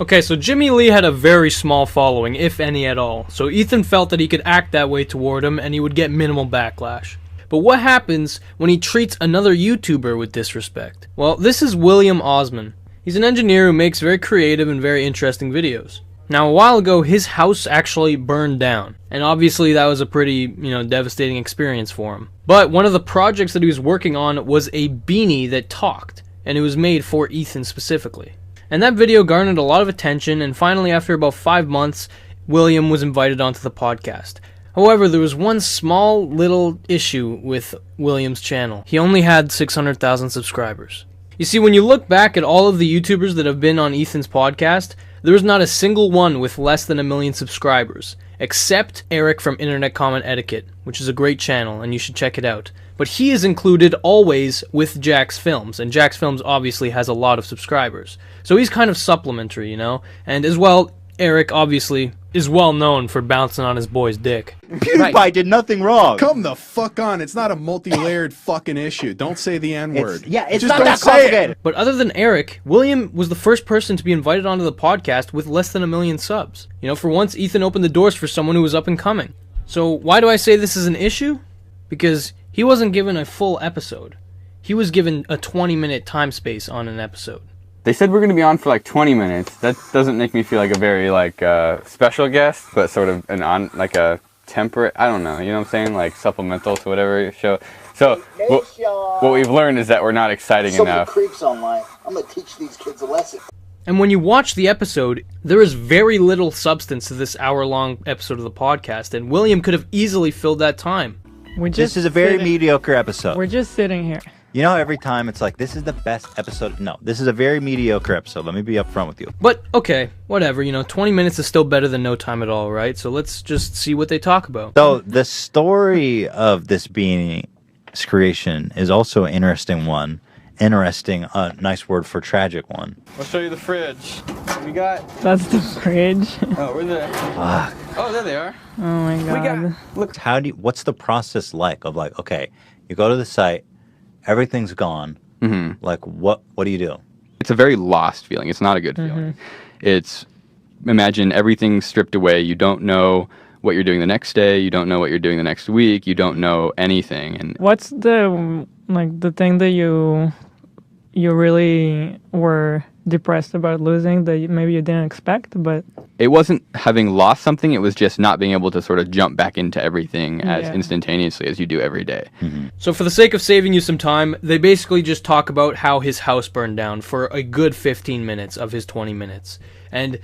Okay, so Jimmy Lee had a very small following, if any at all, so Ethan felt that he could act that way toward him and he would get minimal backlash. But what happens when he treats another YouTuber with disrespect? Well, this is William Osman. He's an engineer who makes very creative and very interesting videos. Now, a while ago, his house actually burned down, and obviously that was a pretty, devastating experience for him. But one of the projects that he was working on was a beanie that talked, and it was made for Ethan specifically. And that video garnered a lot of attention, and finally, after about 5 months, William was invited onto the podcast. However, there was one small little issue with William's channel. He only had 600,000 subscribers. You see, when you look back at all of the YouTubers that have been on Ethan's podcast, there was not a single one with less than 1 million subscribers, except Eric from Internet Comment Etiquette, which is a great channel, and you should check it out. But he is included always with Jack's Films, and Jack's Films obviously has a lot of subscribers. So he's kind of supplementary, And as well, Eric obviously is well known for bouncing on his boy's dick. PewDiePie did nothing wrong. Come the fuck on. It's not a multi-layered fucking issue. Don't say the N-word. It's Just not don't that say complicated. But other than Eric, William was the first person to be invited onto the podcast with less than 1 million subs. For once, Ethan opened the doors for someone who was up and coming. So why do I say this is an issue? Because he wasn't given a full episode. He was given a 20-minute time space on an episode. They said we're going to be on for like 20 minutes. That doesn't make me feel like a very special guest, but sort of a temperate, I don't know, you know what I'm saying? Like supplemental to whatever show. So what we've learned is that we're not exciting enough. Creeps online. I'm going to teach these kids a lesson. And when you watch the episode, there is very little substance to this hour-long episode of the podcast, and William could have easily filled that time. This is a very mediocre episode. We're just sitting here. Every time it's like, this is the best episode. No, this is a very mediocre episode. Let me be upfront with you. But, okay, whatever, 20 minutes is still better than no time at all, right? So let's just see what they talk about. So the story of this beanie's creation is also an interesting one. Interesting, nice word for tragic one. I'll show you the fridge. What we got? That's the fridge. Oh, where they? Fuck. Oh, there they are. Oh my god. Look, what's the process like of like, okay, you go to the site, everything's gone. Mm-hmm. Like, what do you do? It's a very lost feeling. It's not a good feeling. It's, imagine everything's stripped away. You don't know what you're doing the next day. You don't know what you're doing the next week. You don't know anything. And What's the thing that you really were depressed about losing that maybe you didn't expect, but it wasn't having lost something. It was just not being able to sort of jump back into everything as Yeah. instantaneously as you do every day. So for the sake of saving you some time, they basically just talk about how his house burned down for a good 15 minutes of his 20 minutes. And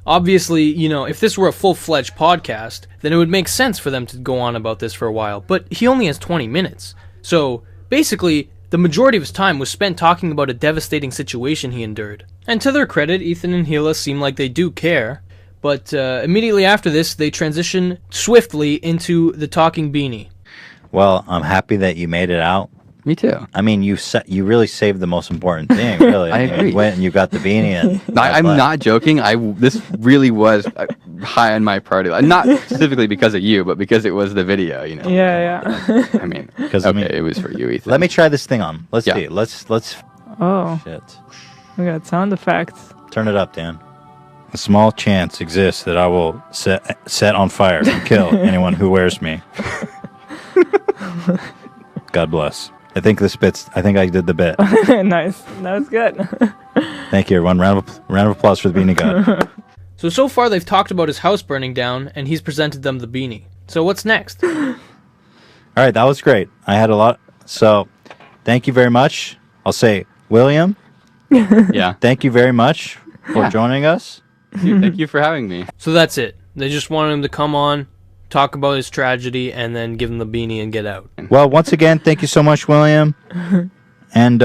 obviously, you know, if this were a full-fledged podcast, then it would make sense for them to go on about this for a while. But he only has 20 minutes. So basically, the majority of his time was spent talking about a devastating situation he endured. And to their credit, Ethan and Hila seem like they do care. But immediately after this, they transition swiftly into the talking beanie. Well, I'm happy that you made it out. Me too. I mean, you really saved the most important thing, really. I agree. You went and you got the beanie. And I'm not joking. This really was high on my priority list. Not specifically because of you, but because it was the video, you know. Yeah. I mean, it was for you, Ethan. Let me try this thing on. Let's see. Let's. Oh. Shit. We got sound effects. Turn it up, Dan. A small chance exists that I will set on fire and kill anyone who wears me. God bless. I think I did the bit. Nice. That was good. Thank you, everyone. Round of applause for the beanie god. So far they've talked about his house burning down, and he's presented them the beanie. So what's next? All right, that was great. I had a lot. So, thank you very much. I'll say, William. Yeah. Thank you very much for joining us. Thank you for having me. So that's it. They just wanted him to come on, talk about his tragedy, and then give him the beanie and get out. Well, once again, thank you so much, William. And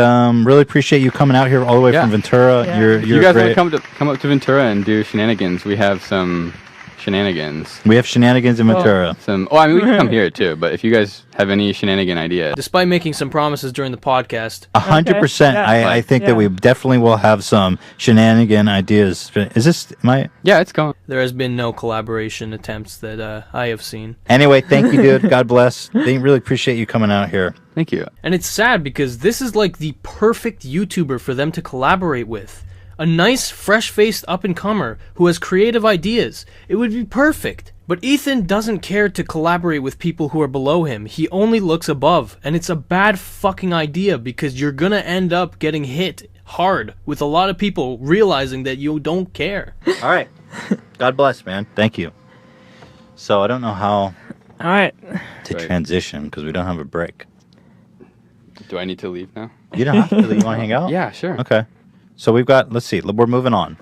really appreciate you coming out here all the way from Ventura. Yeah. You're you guys great. want to come up to Ventura and do shenanigans? We have some shenanigans. We have shenanigans in Ventura. I mean, we can come here too, but if you guys have any shenanigan ideas. Despite making some promises during the podcast. 100%. I think that we definitely will have some shenanigan ideas. Is this Yeah, it's going. There has been no collaboration attempts that I have seen. Anyway, thank you, dude. God bless. They really appreciate you coming out here. Thank you. And it's sad because this is like the perfect YouTuber for them to collaborate with. A nice, fresh-faced up-and-comer who has creative ideas. It would be perfect. But Ethan doesn't care to collaborate with people who are below him. He only looks above. And it's a bad fucking idea because you're gonna end up getting hit hard with a lot of people realizing that you don't care. All right. God bless, man. Thank you. So I don't know how All right. to transition because we don't have a break. Do I need to leave now? You don't have to. You want to hang out? Yeah, sure. Okay. So we've got, let's see, we're moving on.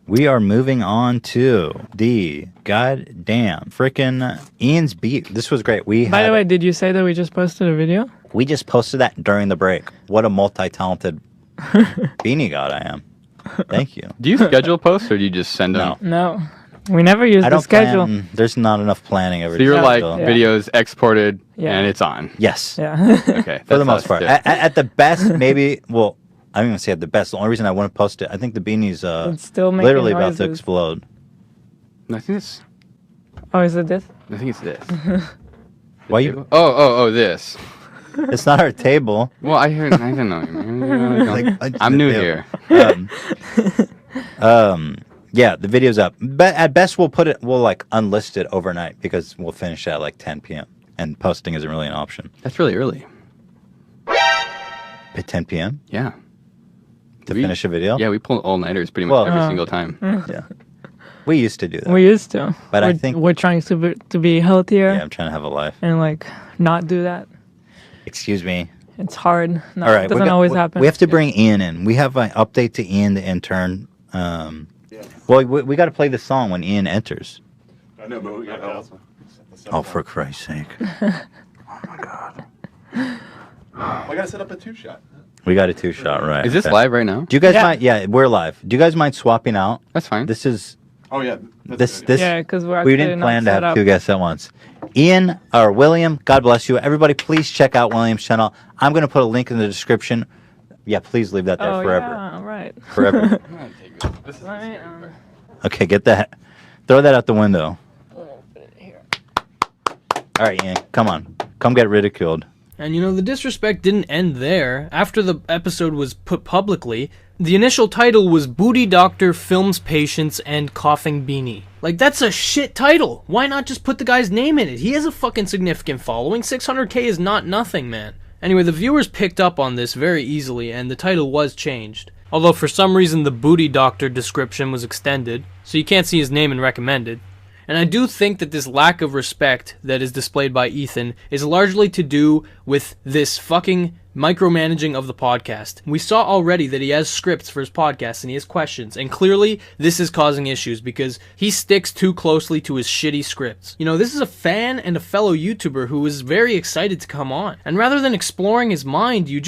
We are moving on to the goddamn frickin' Ian's beat. This was great. By the way, did you say that we just posted a video? We just posted that during the break. What a multi-talented beanie god I am. Thank you. Do you schedule posts or do you just send them? No. We never use I the don't schedule. plan. There's not enough planning every So you're day, like so- videos exported Yeah. and it's on. Yes. Yeah. Okay. For the that's most us part. too. At the best, maybe, well, I don't even say at the best. The only reason I want to post it, I think the beanie's It's still making literally about to noises. explode. I think it's. Oh, is it this? I think it's this. Why you? Oh, this. It's not our table. Well, I don't know. I'm new here. Yeah, the video's up. But at best, we'll like unlist it overnight because we'll finish at like 10 p.m. and posting isn't really an option. That's really early. At 10 p.m. Yeah. To finish a video. Yeah, we pull all-nighters pretty much every single time. Yeah. We used to do that. We used to. But I I think we're trying to be healthier. Yeah, I'm trying to have a life. And like not do that. Excuse me. It's hard. No, All right, it doesn't always happen. We have to bring Ian in. We have an update to Ian, the intern. Well, we got to play the song when Ian enters. I know, but we got help. Oh, for Christ's sake. I gotta set up a two-shot. We got a two-shot, right. Is this live right now? Do you guys Yeah. mind? Yeah, we're live. Do you guys mind swapping out? That's fine. This is... Oh, yeah. This. Yeah, 'cause we're we actually didn't not plan to set have up. two guests at once. Ian, or William, God bless you. Everybody, please check out William's channel. I'm going to put a link in the description. Yeah, please leave that there Oh, forever. yeah, right. Forever. Let me, Okay, get that. Throw that out the window. All right, Ian, come on. Come get ridiculed. And you know, the disrespect didn't end there. After the episode was put publicly, the initial title was Booty Doctor Films Patients and Coughing Beanie. Like, that's a shit title. Why not just put the guy's name in it? He has a fucking significant following. 600k is not nothing, man. Anyway, the viewers picked up on this very easily, and the title was changed. Although for some reason the Booty Doctor description was extended, so you can't see his name in recommended. And I do think that this lack of respect that is displayed by Ethan is largely to do with this fucking micromanaging of the podcast. We saw already that he has scripts for his podcast and he has questions, and clearly this is causing issues because he sticks too closely to his shitty scripts. You know, this is a fan and a fellow YouTuber who was very excited to come on, and rather than exploring his mind, you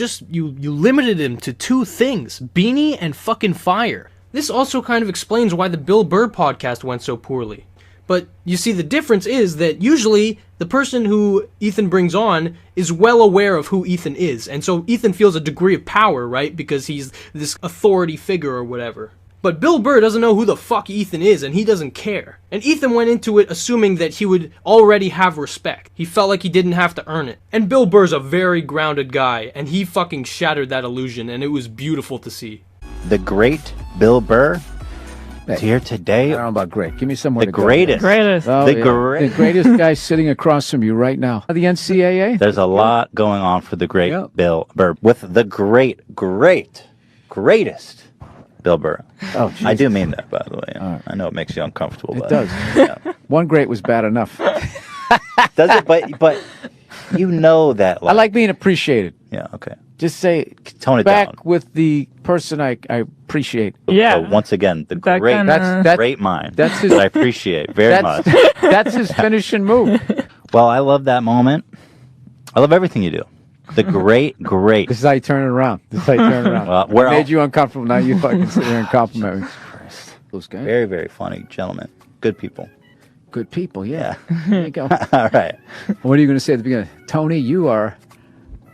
limited him to two things: Beanie and fucking fire. This also kind of explains why the Bill Burr podcast went so poorly. But you see, the difference is that usually the person who Ethan brings on is well aware of who Ethan is. And so Ethan feels a degree of power, right? Because he's this authority figure or whatever. But Bill Burr doesn't know who the fuck Ethan is, and he doesn't care. And Ethan went into it assuming that he would already have respect. He felt like he didn't have to earn it. And Bill Burr's a very grounded guy, and he fucking shattered that illusion, and it was beautiful to see. The great Bill Burr is here today. I don't know about great. Give me somewhere the to go. Greatest. Oh, The yeah. great. The greatest guy sitting across from you right now. The NCAA? There's a lot going on for the great Bill Burr with the greatest Bill Burr. Oh, I do mean that, by the way. I know it makes you uncomfortable. It but, does. Yeah. One great was bad enough. Does it? But you know that. I like being appreciated. Yeah, okay. Just say, tone it back down. with the person I appreciate. So once again, the great mind that's his, that I appreciate very much. That's his finishing move. Well, I love that moment. I love everything you do. The great. This is how you turn it around. This is how you turn it around. Well, I made you uncomfortable. Now you fucking sit here and compliment me. Those guys. Very, very funny gentlemen. Good people. Good people, yeah. There you go. All right. What are you going to say at the beginning? Tony, you are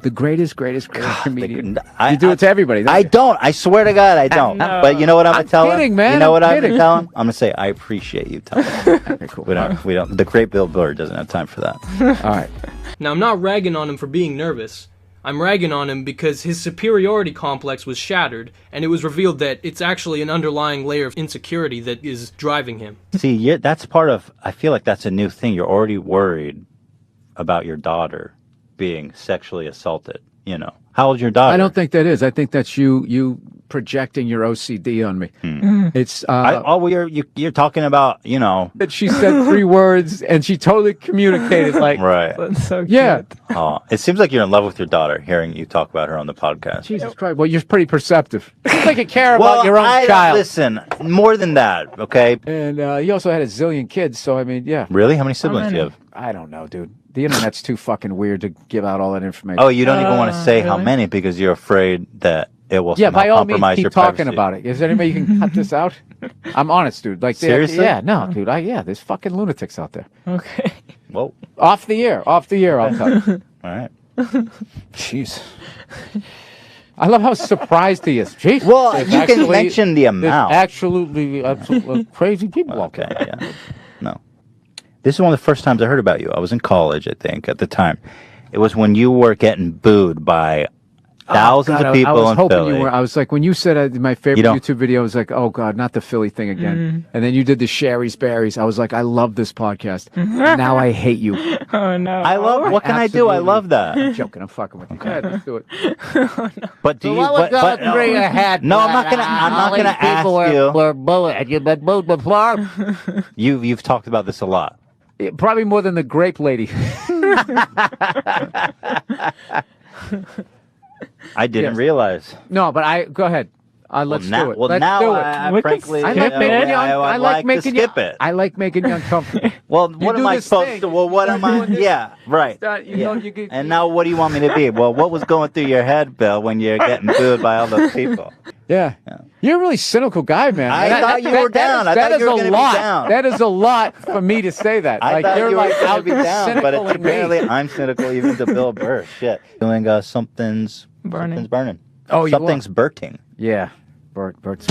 the greatest comedian. You do it to everybody. Don't I you? don't. I swear to God, I don't. No. But you know what I'm going to tell kidding, him? man. You know what I'm I'm going to kidding. tell him? I'm going to say, I appreciate you, Tony. Okay, cool. We don't. The great Bill Burr doesn't have time for that. All right. Now, I'm not ragging on him for being nervous. I'm ragging on him because his superiority complex was shattered, and it was revealed that it's actually an underlying layer of insecurity that is driving him. See, that's part of, I feel like that's a new thing. You're already worried about your daughter being sexually assaulted, you know. How old's your daughter? I don't think that is. I think that's you projecting your OCD on me. It's you're talking about, you know. That she said 3 words and she totally communicated like right. That's so cute. Yeah. Oh, it seems like you're in love with your daughter, hearing you talk about her on the podcast. Jesus Christ. Well, you're pretty perceptive. It's like you care about your own child. Listen, more than that, okay? And you also had a zillion kids, so I mean, yeah. Really? How many siblings do you have? I don't know, dude. The internet's too fucking weird to give out all that information. Oh, you don't even want to say how many because you're afraid that it will Yeah, somehow by all means, compromise keep your talking privacy. about it. Is there any way you can cut this out? I'm honest, dude. Like, Seriously? Yeah, no, dude. There's fucking lunatics out there. Okay. Whoa. Off the air, I'll tell you. All right. Jeez. I love how surprised he is. Jeez. Well, There's you can mention the amount. There's absolutely crazy people out there. Okay, yeah. No. This is one of the first times I heard about you. I was in college, I think, at the time. It was when you were getting booed by thousands of people I was in hoping Philly. you were. I was like, when you said my favorite You don't- YouTube video, I was like, oh God, not the Philly thing again. And then you did the Sherry's Berries. I was like, I love this podcast. Now I hate you. Oh no. I love. What can I do? I love that. I'm joking. I'm fucking with you. Go ahead, let's do it. But do you? what was But, the three ahead? no, I'm not gonna. I'm not gonna ask you. Were bullied. Had you been booed before? You've talked about this a lot. Yeah, probably more than the grape lady. I didn't Yes. realize. No, but go ahead. Let's now, do it. Well, Let's now do it. I frankly, I like making you. I like to skip it. I like making you uncomfortable. Well, You what do am I this supposed thing. to? Well, what am I? Yeah, right. And now, what do you want me to be? Well, what was going through your head, Bill, when you're getting booed by all those people? Yeah. You're a really cynical guy, man. I thought you were down. I thought you were going to be down. That is a lot for me to say that. I like thought you're you were like going to out be down, but cynical it's in me. apparently I'm cynical even to Bill Burr. Shit, doing something's burning. Oh, you something's burting. Yeah, Bert's.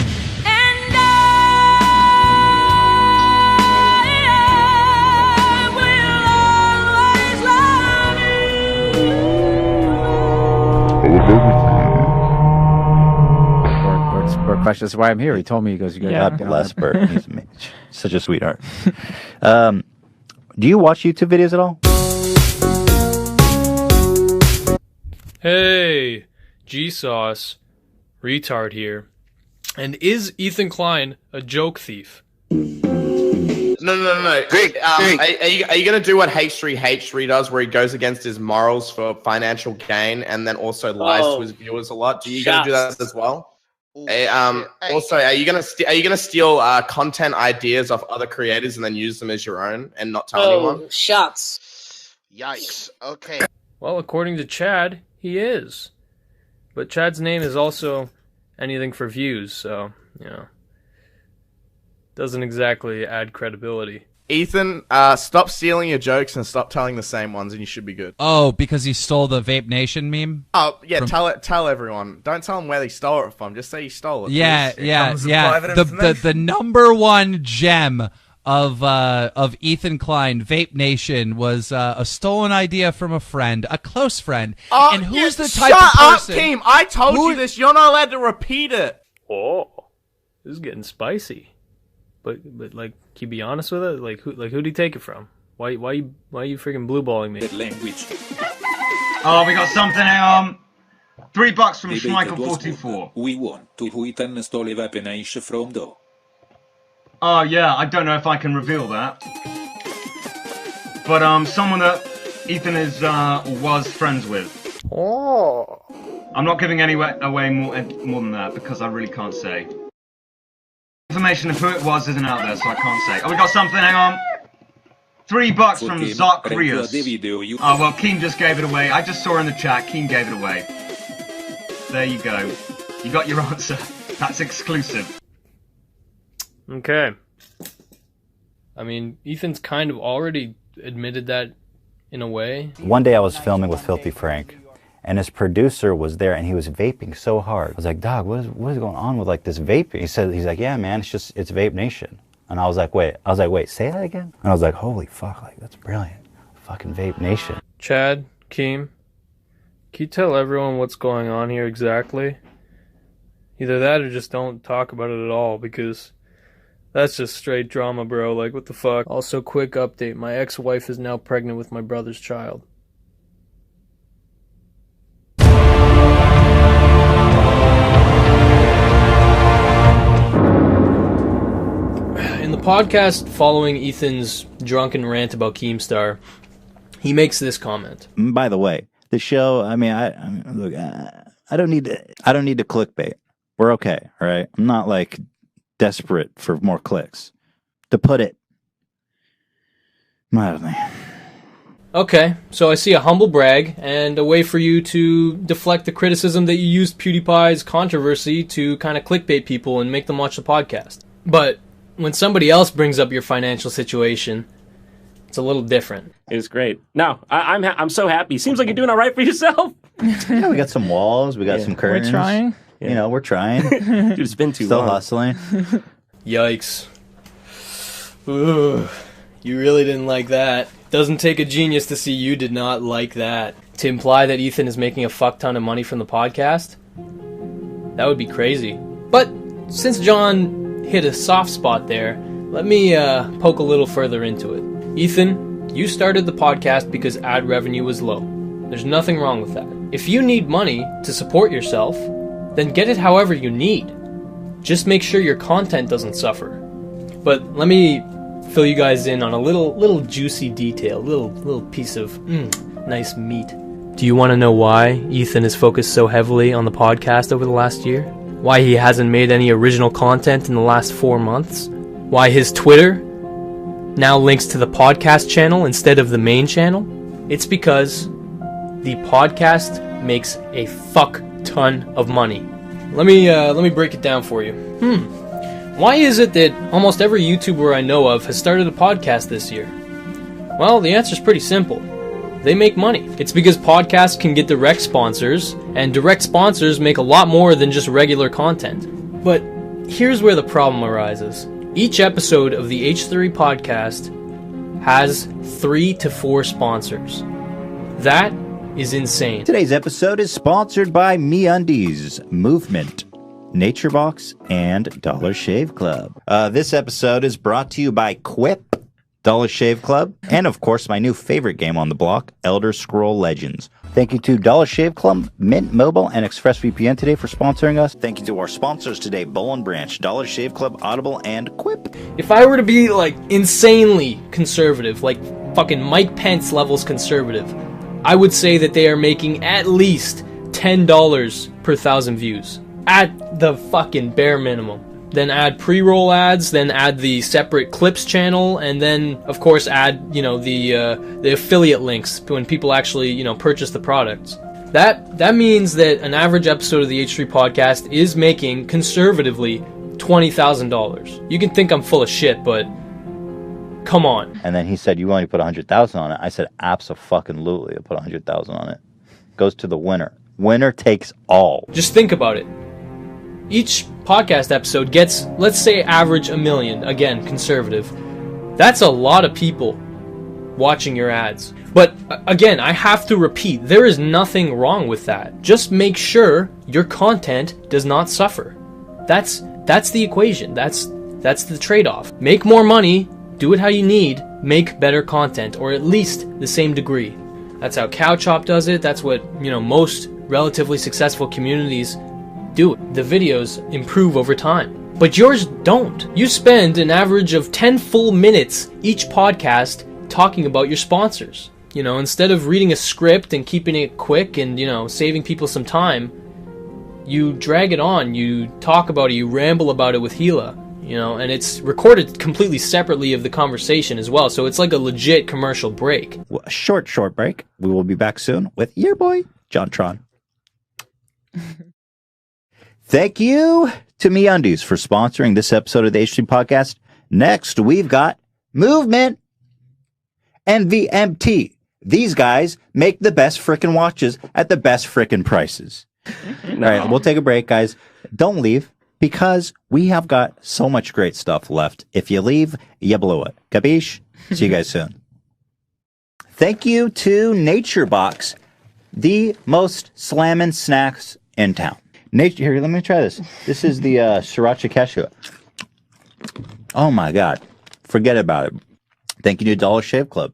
Burr question. That's why I'm here. He told me, he goes, you God bless Burr. He's such a sweetheart. Do you watch YouTube videos at all? Hey, G-Sauce, retard here. And is Ethan Klein a joke thief? No. Greg, are you going to do what h3h3 does, where he goes against his morals for financial gain and then also lies to his viewers a lot? Are you going to do that as well? Also, are you gonna steal content ideas off other creators and then use them as your own and not tell anyone? Shots. Yikes. Okay. Well, according to Chad, he is. But Chad's name is also anything for views, so, you know, doesn't exactly add credibility. Ethan, stop stealing your jokes and stop telling the same ones, and you should be good. Oh, because he stole the Vape Nation meme? Oh, yeah, tell everyone. Don't tell them where they stole it from. Just say you stole it. Yeah. The number one gem of Ethan Klein, Vape Nation, was a stolen idea from a friend, a close friend. And who's the type of person... Shut up, Keem! I told you this. You're not allowed to repeat it. Oh, this is getting spicy. But like, can you be honest with it? Like, who'd he take it from? Why you freaking blueballing me? Language. Oh, we got something. $3 from Schmeichel44. We want to who Ethan stole a weapon from though. Oh yeah, I don't know if I can reveal that. But someone that Ethan is was friends with. Oh. I'm not giving away more than that because I really can't say. Information of who it was isn't out there, so I can't say. Oh, we got something, hang on. $3 from Zacharias. Oh, well, Keem just gave it away. I just saw in the chat, Keem gave it away. There you go. You got your answer. That's exclusive. Okay. I mean, Ethan's kind of already admitted that in a way. One day I was filming with Filthy Frank, and his producer was there, and he was vaping so hard. I was like, dog, what is going on with like this vaping? He's like, yeah, man, it's Vape Nation. And I was like, wait, say that again? And I was like, holy fuck, like that's brilliant. Fucking Vape Nation. Chad, Keem, can you tell everyone what's going on here exactly? Either that or just don't talk about it at all, because that's just straight drama, bro. Like, what the fuck? Also, quick update. My ex-wife is now pregnant with my brother's child. In the podcast following Ethan's drunken rant about Keemstar, he makes this comment. By the way, the show, I mean, look, I don't need to clickbait. We're okay, all right? I'm not like desperate for more clicks. To put it mildly. Okay, so I see a humble brag and a way for you to deflect the criticism that you used PewDiePie's controversy to kind of clickbait people and make them watch the podcast. But when somebody else brings up your financial situation, it's a little different. It was great. No, I'm so happy. Seems like you're doing all right for yourself. Yeah, we got some walls, we got some curtains. We're trying. You know, we're trying. Dude, it's been too Still long. hustling. Yikes. Ooh, you really didn't like that. Doesn't take a genius to see you did not like that. To imply that Ethan is making a fuck ton of money from the podcast? That would be crazy. But since John hit a soft spot there, let me poke a little further into it. Ethan, you started the podcast because ad revenue was low. There's nothing wrong with that. If you need money to support yourself, then get it however you need. Just make sure your content doesn't suffer. But let me fill you guys in on a little juicy detail, little piece of nice meat. Do you want to know why Ethan is focused so heavily on the podcast over the last year? Why he hasn't made any original content in the last 4 months? Why his Twitter now links to the podcast channel instead of the main channel? It's because the podcast makes a fuck ton of money. Let me break it down for you. Why is it that almost every YouTuber I know of has started a podcast this year? Well, the answer's pretty simple. They make money. It's because podcasts can get direct sponsors, and direct sponsors make a lot more than just regular content. But here's where the problem arises. Each episode of the H3 podcast has 3 to 4 sponsors. That is insane. Today's episode is sponsored by MeUndies, Movement, NatureBox, and Dollar Shave Club. This episode is brought to you by Quip, Dollar Shave Club, and of course my new favorite game on the block, Elder Scroll Legends. Thank you to Dollar Shave Club, Mint Mobile, and ExpressVPN today for sponsoring us. Thank you to our sponsors today, Bowl & Branch, Dollar Shave Club, Audible, and Quip. If I were to be, like, insanely conservative, like fucking Mike Pence levels conservative, I would say that they are making at least $10 per 1,000 views. At the fucking bare minimum. Then add pre-roll ads, then add the separate clips channel, and then, of course, add, the affiliate links when people actually, purchase the products. That means that an average episode of the H3 podcast is making, conservatively, $20,000. You can think I'm full of shit, but come on. And then he said, you only put 100,000 on it. I said, abso-fucking-lutely, I'll put 100,000 on it. Goes to the winner. Winner takes all. Just think about it. Each podcast episode gets, let's say, average 1 million. Again, conservative. That's a lot of people watching your ads. But again, I have to repeat, there is nothing wrong with that. Just make sure your content does not suffer. That's the equation. That's the trade-off. Make more money, do it how you need, make better content, or at least the same degree. That's how CowChop does it. That's what, most relatively successful communities do it. The videos improve over time. But yours don't. You spend an average of 10 full minutes each podcast talking about your sponsors. Instead of reading a script and keeping it quick and, saving people some time, you drag it on, you talk about it, you ramble about it with Gila, and it's recorded completely separately of the conversation as well, so it's like a legit commercial break. Well, a short break. We will be back soon with your boy, Jontron. Thank you to MeUndies for sponsoring this episode of the H3 podcast. Next, we've got Movement and VMT. These guys make the best frickin' watches at the best frickin' prices. All right, we'll take a break, guys. Don't leave, because we have got so much great stuff left. If you leave, you blow it. Capiche? See you guys soon. Thank you to NatureBox, the most slammin' snacks in town. Here, let me try this. This is the Sriracha Cashew. Oh my God. Forget about it. Thank you to Dollar Shave Club.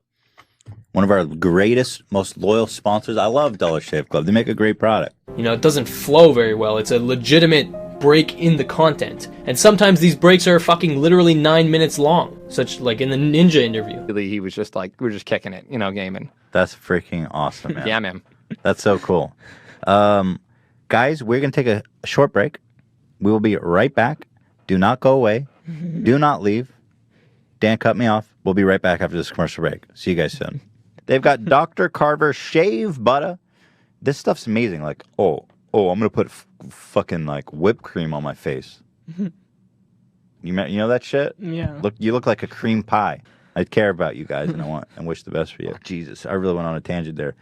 One of our greatest, most loyal sponsors. I love Dollar Shave Club. They make a great product. It doesn't flow very well. It's a legitimate break in the content. And sometimes these breaks are fucking literally 9 minutes long. Such like in the Ninja interview. He was just like, we're just kicking it, gaming. That's freaking awesome, man. Yeah, man. That's so cool. Guys, we're going to take a short break. We will be right back. Do not go away. Do not leave. Dan cut me off. We'll be right back after this commercial break. See you guys soon. They've got Dr. Carver Shave Butter. This stuff's amazing. Like, I'm going to put fucking like whipped cream on my face. You know that shit? Yeah. You look like a cream pie. I care about you guys, and I want and wish the best for you. Jesus, I really went on a tangent there.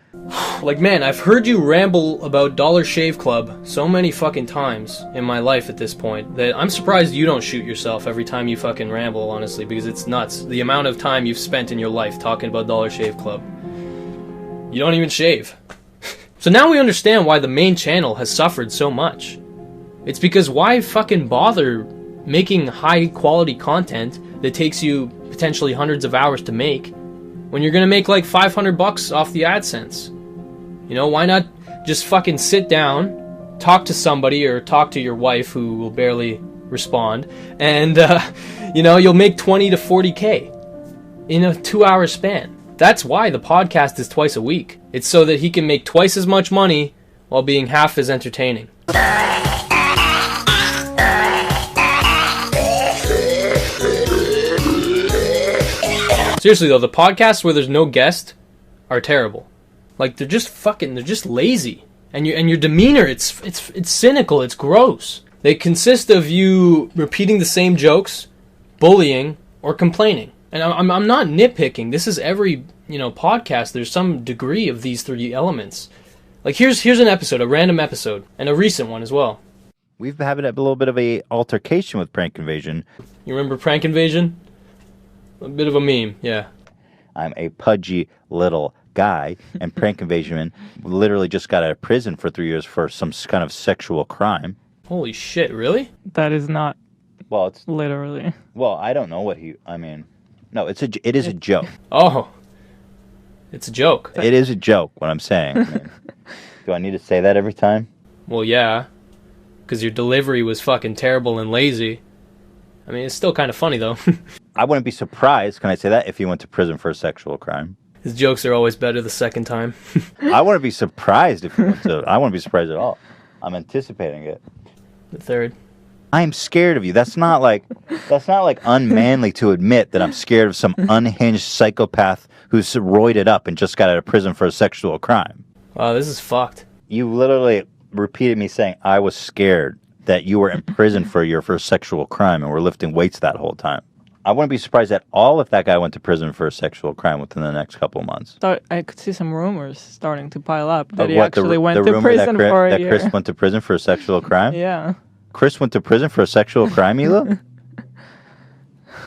Like, man, I've heard you ramble about Dollar Shave Club so many fucking times in my life at this point that I'm surprised you don't shoot yourself every time you fucking ramble, honestly, because it's nuts. The amount of time you've spent in your life talking about Dollar Shave Club. You don't even shave. So now we understand why the main channel has suffered so much. It's because why fucking bother making high quality content that takes you potentially hundreds of hours to make when you're gonna make like $500 off the AdSense? Why not just fucking sit down, talk to somebody or talk to your wife who will barely respond, and you'll make 20 to 40K in a 2-hour span. That's why the podcast is twice a week. It's so that he can make twice as much money while being half as entertaining. Seriously though, the podcasts where there's no guest are terrible. Like, they're just lazy. And your demeanor, it's cynical, it's gross. They consist of you repeating the same jokes, bullying, or complaining. And I'm not nitpicking. This is every, podcast. There's some degree of these three elements. Like, here's an episode, a random episode, and a recent one as well. We've been having a little bit of a altercation with Prank Invasion. You remember Prank Invasion? A bit of a meme, yeah. I'm a pudgy little guy, and Prank Invasion literally just got out of prison for 3 years for some kind of sexual crime. Holy shit, really? That is not. Well, it's literally. Well, I don't know what no, it is a joke. Oh. It's a joke. It is a joke, what I'm saying. Do I need to say that every time? Well, yeah. Because your delivery was fucking terrible and lazy. I mean, it's still kind of funny, though. I wouldn't be surprised, can I say that, if he went to prison for a sexual crime. His jokes are always better the second time. I wouldn't be surprised if he went to... I wouldn't be surprised at all. I'm anticipating it. The third. I am scared of you. That's not like unmanly to admit that I'm scared of some unhinged psychopath who's roided up and just got out of prison for a sexual crime. Wow, this is fucked. You literally repeated me saying I was scared that you were in prison for a sexual crime and were lifting weights that whole time. I wouldn't be surprised at all if that guy went to prison for a sexual crime within the next couple of months. So I could see some rumors starting to pile up that he actually went to prison for a year. That Chris went to prison for a sexual crime? Yeah. Chris went to prison for a sexual crime, Ela?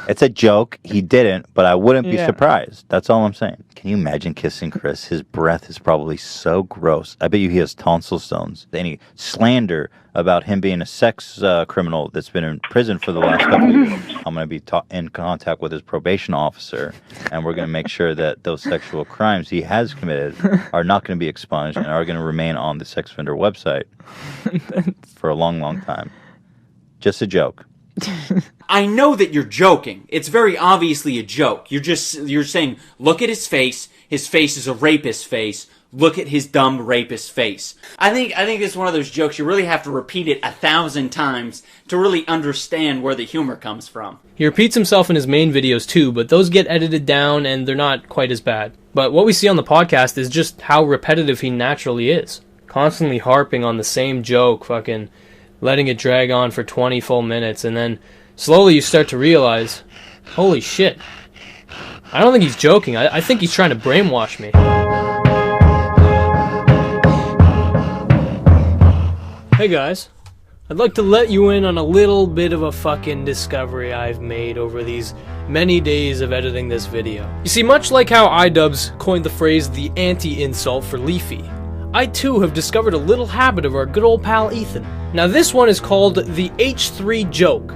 It's a joke. He didn't, but I wouldn't be surprised. That's all I'm saying. Can you imagine kissing Chris? His breath is probably so gross. I bet you he has tonsil stones. Any slander about him being a sex criminal that's been in prison for the last couple of years, I'm going to be in contact with his probation officer, and we're going to make sure that those sexual crimes he has committed are not going to be expunged and are going to remain on the sex offender website for a long, long time. Just a joke. I know that you're joking. It's very obviously a joke. You're saying, look at his face. His face is a rapist face. Look at his dumb rapist face. I think it's one of those jokes you really have to repeat it 1,000 times to really understand where the humor comes from. He repeats himself in his main videos too, but those get edited down and they're not quite as bad. But what we see on the podcast is just how repetitive he naturally is. Constantly harping on the same joke, fucking letting it drag on for 20 full minutes, and then slowly you start to realize, holy shit, I don't think he's joking. I think he's trying to brainwash me. Hey guys, I'd like to let you in on a little bit of a fucking discovery I've made over these many days of editing this video. You see, much like how iDubbbz coined the phrase the anti-insult for Leafy, I too have discovered a little habit of our good old pal Ethan. Now this one is called the H3 joke.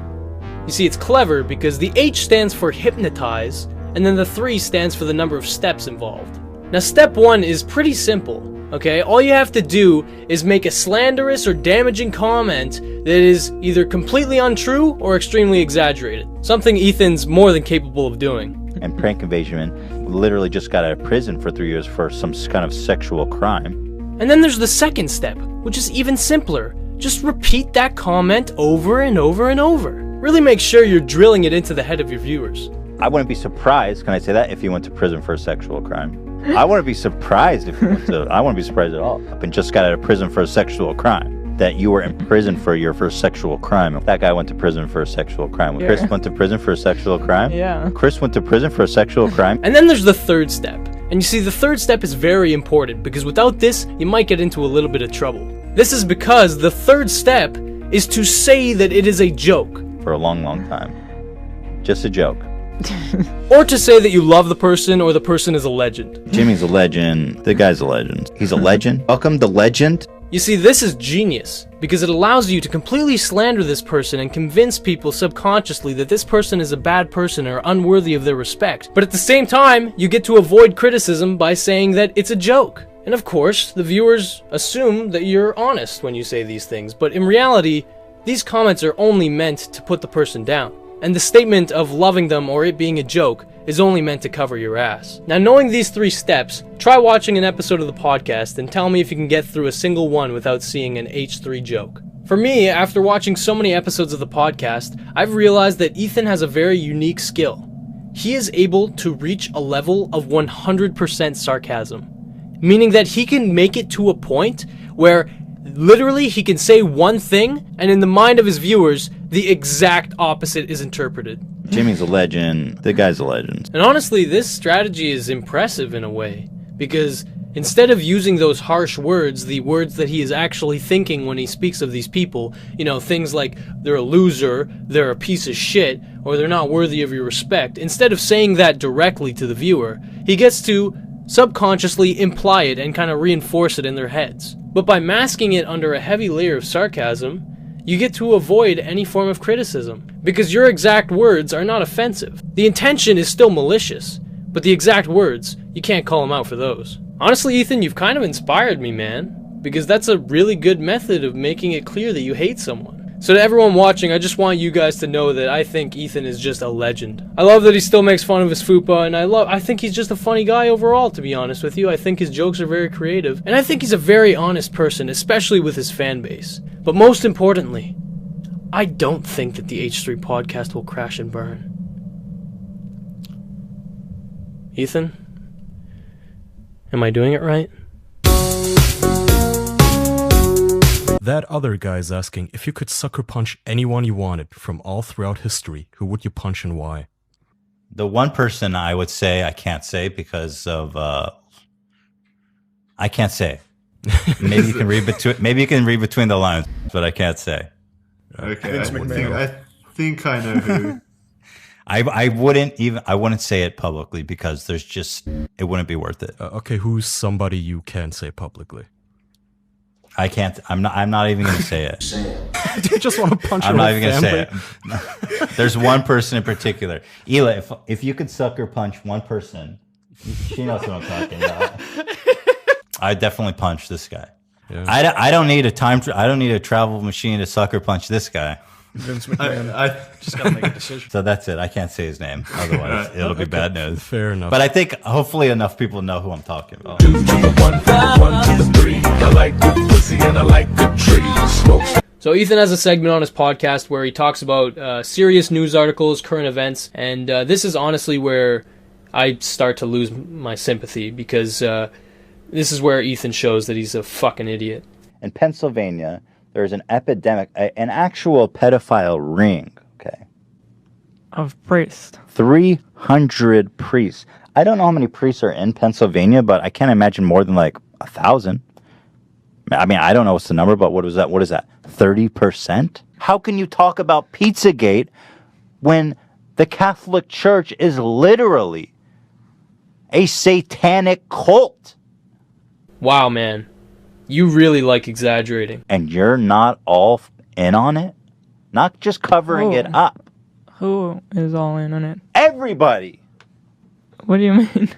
You see, it's clever because the H stands for hypnotize, and then the 3 stands for the number of steps involved. Now step 1 is pretty simple, okay? All you have to do is make a slanderous or damaging comment that is either completely untrue or extremely exaggerated. Something Ethan's more than capable of doing. And Prank Invasion literally just got out of prison for 3 years for some kind of sexual crime. And then there's the second step, which is even simpler. Just repeat that comment over and over and over. Really make sure you're drilling it into the head of your viewers. I wouldn't be surprised, can I say that, if he went to prison for a sexual crime. I wouldn't be surprised if he went to, I wouldn't be surprised at all. And just got out of prison for a sexual crime. That you were in prison for your first sexual crime. That guy went to prison for a sexual crime. Yeah. Chris went to prison for a sexual crime? Yeah. Chris went to prison for a sexual crime? And then there's the third step. And you see, the third step is very important because without this, you might get into a little bit of trouble. This is because the third step is to say that it is a joke. For a long, long time. Just a joke. Or to say that you love the person or the person is a legend. Jimmy's a legend. The guy's a legend. He's a legend. Welcome to Legend. You see, this is genius because it allows you to completely slander this person and convince people subconsciously that this person is a bad person or unworthy of their respect. But at the same time, you get to avoid criticism by saying that it's a joke. And of course, the viewers assume that you're honest when you say these things, but in reality, these comments are only meant to put the person down. And the statement of loving them or it being a joke is only meant to cover your ass. Now, knowing these 3 steps, try watching an episode of the podcast and tell me if you can get through a single one without seeing an H3 joke. For me, after watching so many episodes of the podcast, I've realized that Ethan has a very unique skill. He is able to reach a level of 100% sarcasm, meaning that he can make it to a point where literally he can say one thing and in the mind of his viewers, the exact opposite is interpreted. Jimmy's a legend. The guy's a legend. And honestly, this strategy is impressive in a way, because instead of using those harsh words, the words that he is actually thinking when he speaks of these people, you know, things like they're a loser, they're a piece of shit, or they're not worthy of your respect, instead of saying that directly to the viewer, he gets to subconsciously imply it and kind of reinforce it in their heads. But by masking it under a heavy layer of sarcasm, you get to avoid any form of criticism, because your exact words are not offensive. The intention is still malicious, but the exact words, you can't call them out for those. Honestly, Ethan, you've kind of inspired me, man, because that's a really good method of making it clear that you hate someone. So to everyone watching, I just want you guys to know that I think Ethan is just a legend. I love that he still makes fun of his fupa, and I think he's just a funny guy overall, to be honest with you. I think his jokes are very creative, and I think he's a very honest person, especially with his fan base. But most importantly, I don't think that the H3 podcast will crash and burn. Ethan? Am I doing it right? That other guy's asking if you could sucker punch anyone you wanted from all throughout history, who would you punch and why? The one person I would say I can't say because of I can't say. Maybe you can read between. Maybe you can read between the lines, but I can't say. Okay, I think I know who. I wouldn't say it publicly because there's just it wouldn't be worth it. Okay, who's somebody you can say publicly? I can't. I'm not even going to say it. Do you just want to punch? I'm not even going to say it. There's one person in particular. Ela, if you could sucker punch one person, she knows what I'm talking about. I definitely punch this guy. Yeah. I don't need I don't need a travel machine to sucker punch this guy. Vince McMahon. I just gotta make a decision. So that's it. I can't say his name. Otherwise, it'll be bad news. Fair enough. But I think hopefully enough people know who I'm talking about. So Ethan has a segment on his podcast where he talks about serious news articles, current events, and this is honestly where I start to lose my sympathy because this is where Ethan shows that he's a fucking idiot. In Pennsylvania, there's an epidemic, an actual pedophile ring, okay? Of priests. 300 priests. I don't know how many priests are in Pennsylvania, but I can't imagine more than like 1,000. I mean, I don't know what's the number, but what is that? 30%? How can you talk about Pizzagate when the Catholic Church is literally a satanic cult? Wow, man. You really like exaggerating. And you're not all in on it? Not just covering it up. Who is all in on it? Everybody. What do you mean?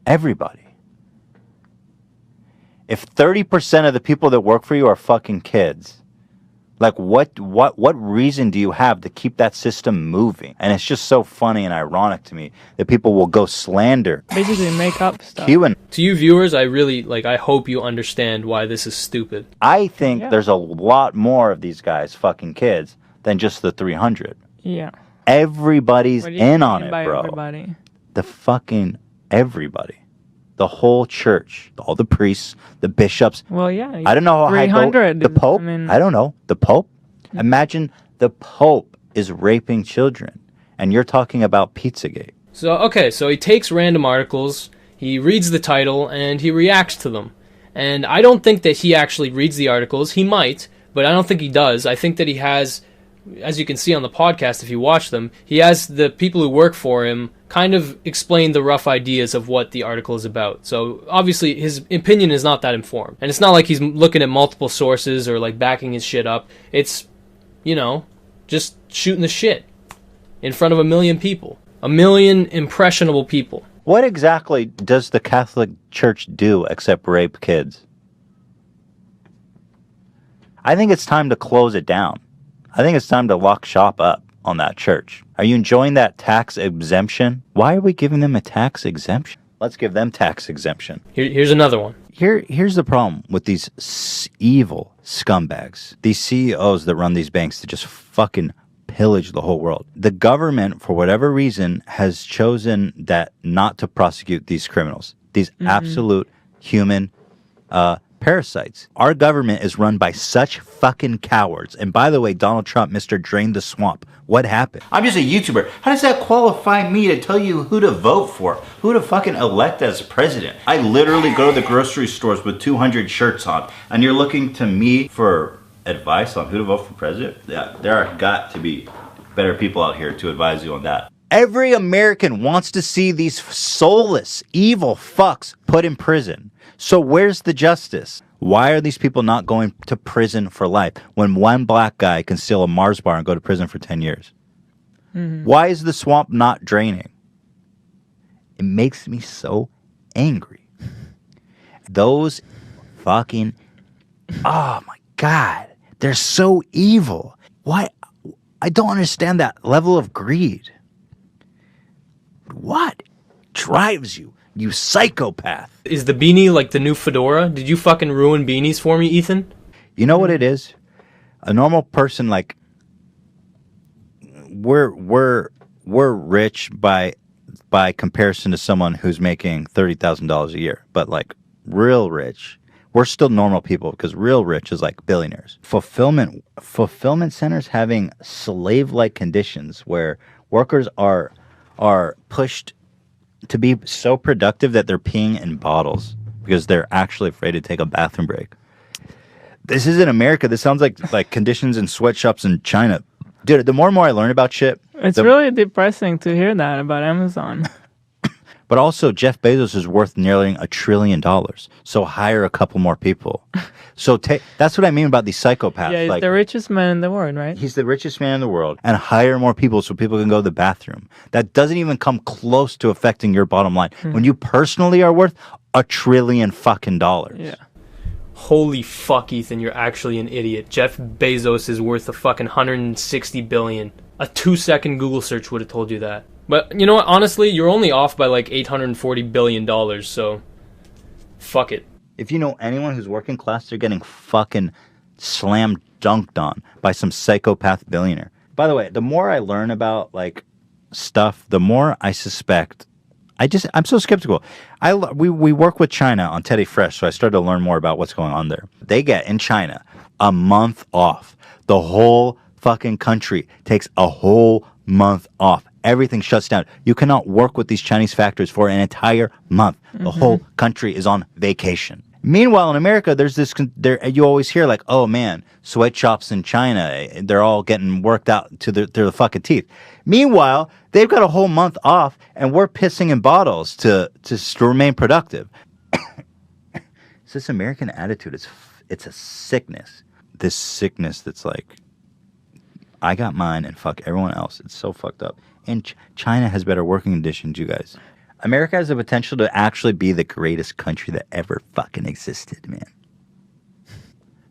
Everybody. If 30% of the people that work for you are fucking kids, like what reason do you have to keep that system moving? And it's just so funny and ironic to me that people will go slander. Basically make up stuff. To you viewers, I hope you understand why this is stupid. I think there's a lot more of these guys fucking kids than just the 300. Yeah. Everybody's in on it, by bro. Everybody? The fucking everybody. The whole church, all the priests, the bishops. Well, yeah. I don't know how 300. the Pope. I don't know. The Pope. Imagine the Pope is raping children, and you're talking about Pizzagate. So he takes random articles, he reads the title, and he reacts to them. And I don't think that he actually reads the articles. He might, but I don't think he does. I think that he has, as you can see on the podcast if you watch them, he has the people who work for him kind of explain the rough ideas of what the article is about. So obviously his opinion is not that informed. And it's not like he's looking at multiple sources or like backing his shit up. It's, just shooting the shit in front of 1 million people. 1 million impressionable people. What exactly does the Catholic Church do except rape kids? I think it's time to close it down. I think it's time to lock shop up on that church. Are you enjoying that tax exemption? Why are we giving them a tax exemption? Let's give them tax exemption. Here's another one. Here's the problem with these evil scumbags. These CEOs that run these banks that just fucking pillage the whole world. The government, for whatever reason, has chosen that not to prosecute these criminals. These absolute human parasites. Our government is run by such fucking cowards. And by the way, Donald Trump, Mr. Drain the Swamp. What happened? I'm just a YouTuber. How does that qualify me to tell you who to vote for? Who to fucking elect as president? I literally go to the grocery stores with 200 shirts on. And you're looking to me for advice on who to vote for president? Yeah, there are got to be better people out here to advise you on that. Every American wants to see these soulless, evil fucks put in prison. So where's the justice? Why are these people not going to prison for life when one black guy can steal a Mars bar and go to prison for 10 years? Why is the swamp not draining? It makes me so angry. Those fucking, oh my God, they're so evil. Why? I don't understand that level of greed. What drives you, you psychopath? Is the beanie like the new fedora? Did you fucking ruin beanies for me, Ethan? You know what it is? A normal person, like, we're rich by comparison to someone who's making $30,000 a year. But like real rich, we're still normal people because real rich is like billionaires. Fulfillment centers having slave-like conditions where workers are pushed to be so productive that they're peeing in bottles because they're actually afraid to take a bathroom break. This isn't America. This sounds like conditions in sweatshops in China. Dude, the more and more I learn about shit... It's really depressing to hear that about Amazon. But also, Jeff Bezos is worth nearly $1 trillion. So hire a couple more people. So that's what I mean about these psychopaths. Yeah, he's the richest man in the world, right? He's the richest man in the world. And hire more people so people can go to the bathroom. That doesn't even come close to affecting your bottom line. When you personally are worth $1 trillion fucking dollars. Yeah. Holy fuck, Ethan, you're actually an idiot. Jeff Bezos is worth a fucking $160 billion. A 2-second Google search would have told you that. But you know what? Honestly, you're only off by like $840 billion, so fuck it. If you know anyone who's working class, they're getting fucking slam dunked on by some psychopath billionaire. By the way, the more I learn about like stuff, the more I suspect. I'm so skeptical. We work with China on Teddy Fresh, so I started to learn more about what's going on there. They get in China a month off. The whole fucking country takes a whole month off. Everything shuts down. You cannot work with these Chinese factories for an entire month. The whole country is on vacation. Meanwhile, in America, there's this. You always hear like, "Oh man, sweatshops in China, they're all getting worked out to their fucking teeth." Meanwhile, they've got a whole month off, and we're pissing in bottles to remain productive. It's this American attitude. It's a sickness. This sickness that's like, I got mine and fuck everyone else. It's so fucked up. And China has better working conditions, you guys. America has the potential to actually be the greatest country that ever fucking existed, man.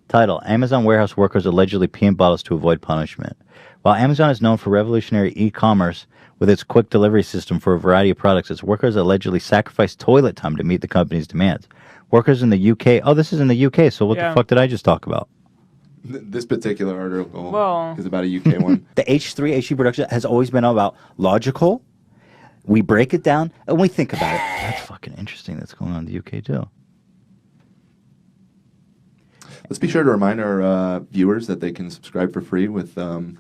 Title: Amazon warehouse workers allegedly pee in bottles to avoid punishment. While Amazon is known for revolutionary e-commerce with its quick delivery system for a variety of products, its workers allegedly sacrifice toilet time to meet the company's demands. Workers in the UK... Oh, this is in the UK, so what the fuck did I just talk about? This particular article is about a UK one. The h3h3productions has always been about logical. We break it down and we think about it. That's fucking interesting. That's going on in the UK too. Let's be sure to remind our viewers that they can subscribe for free with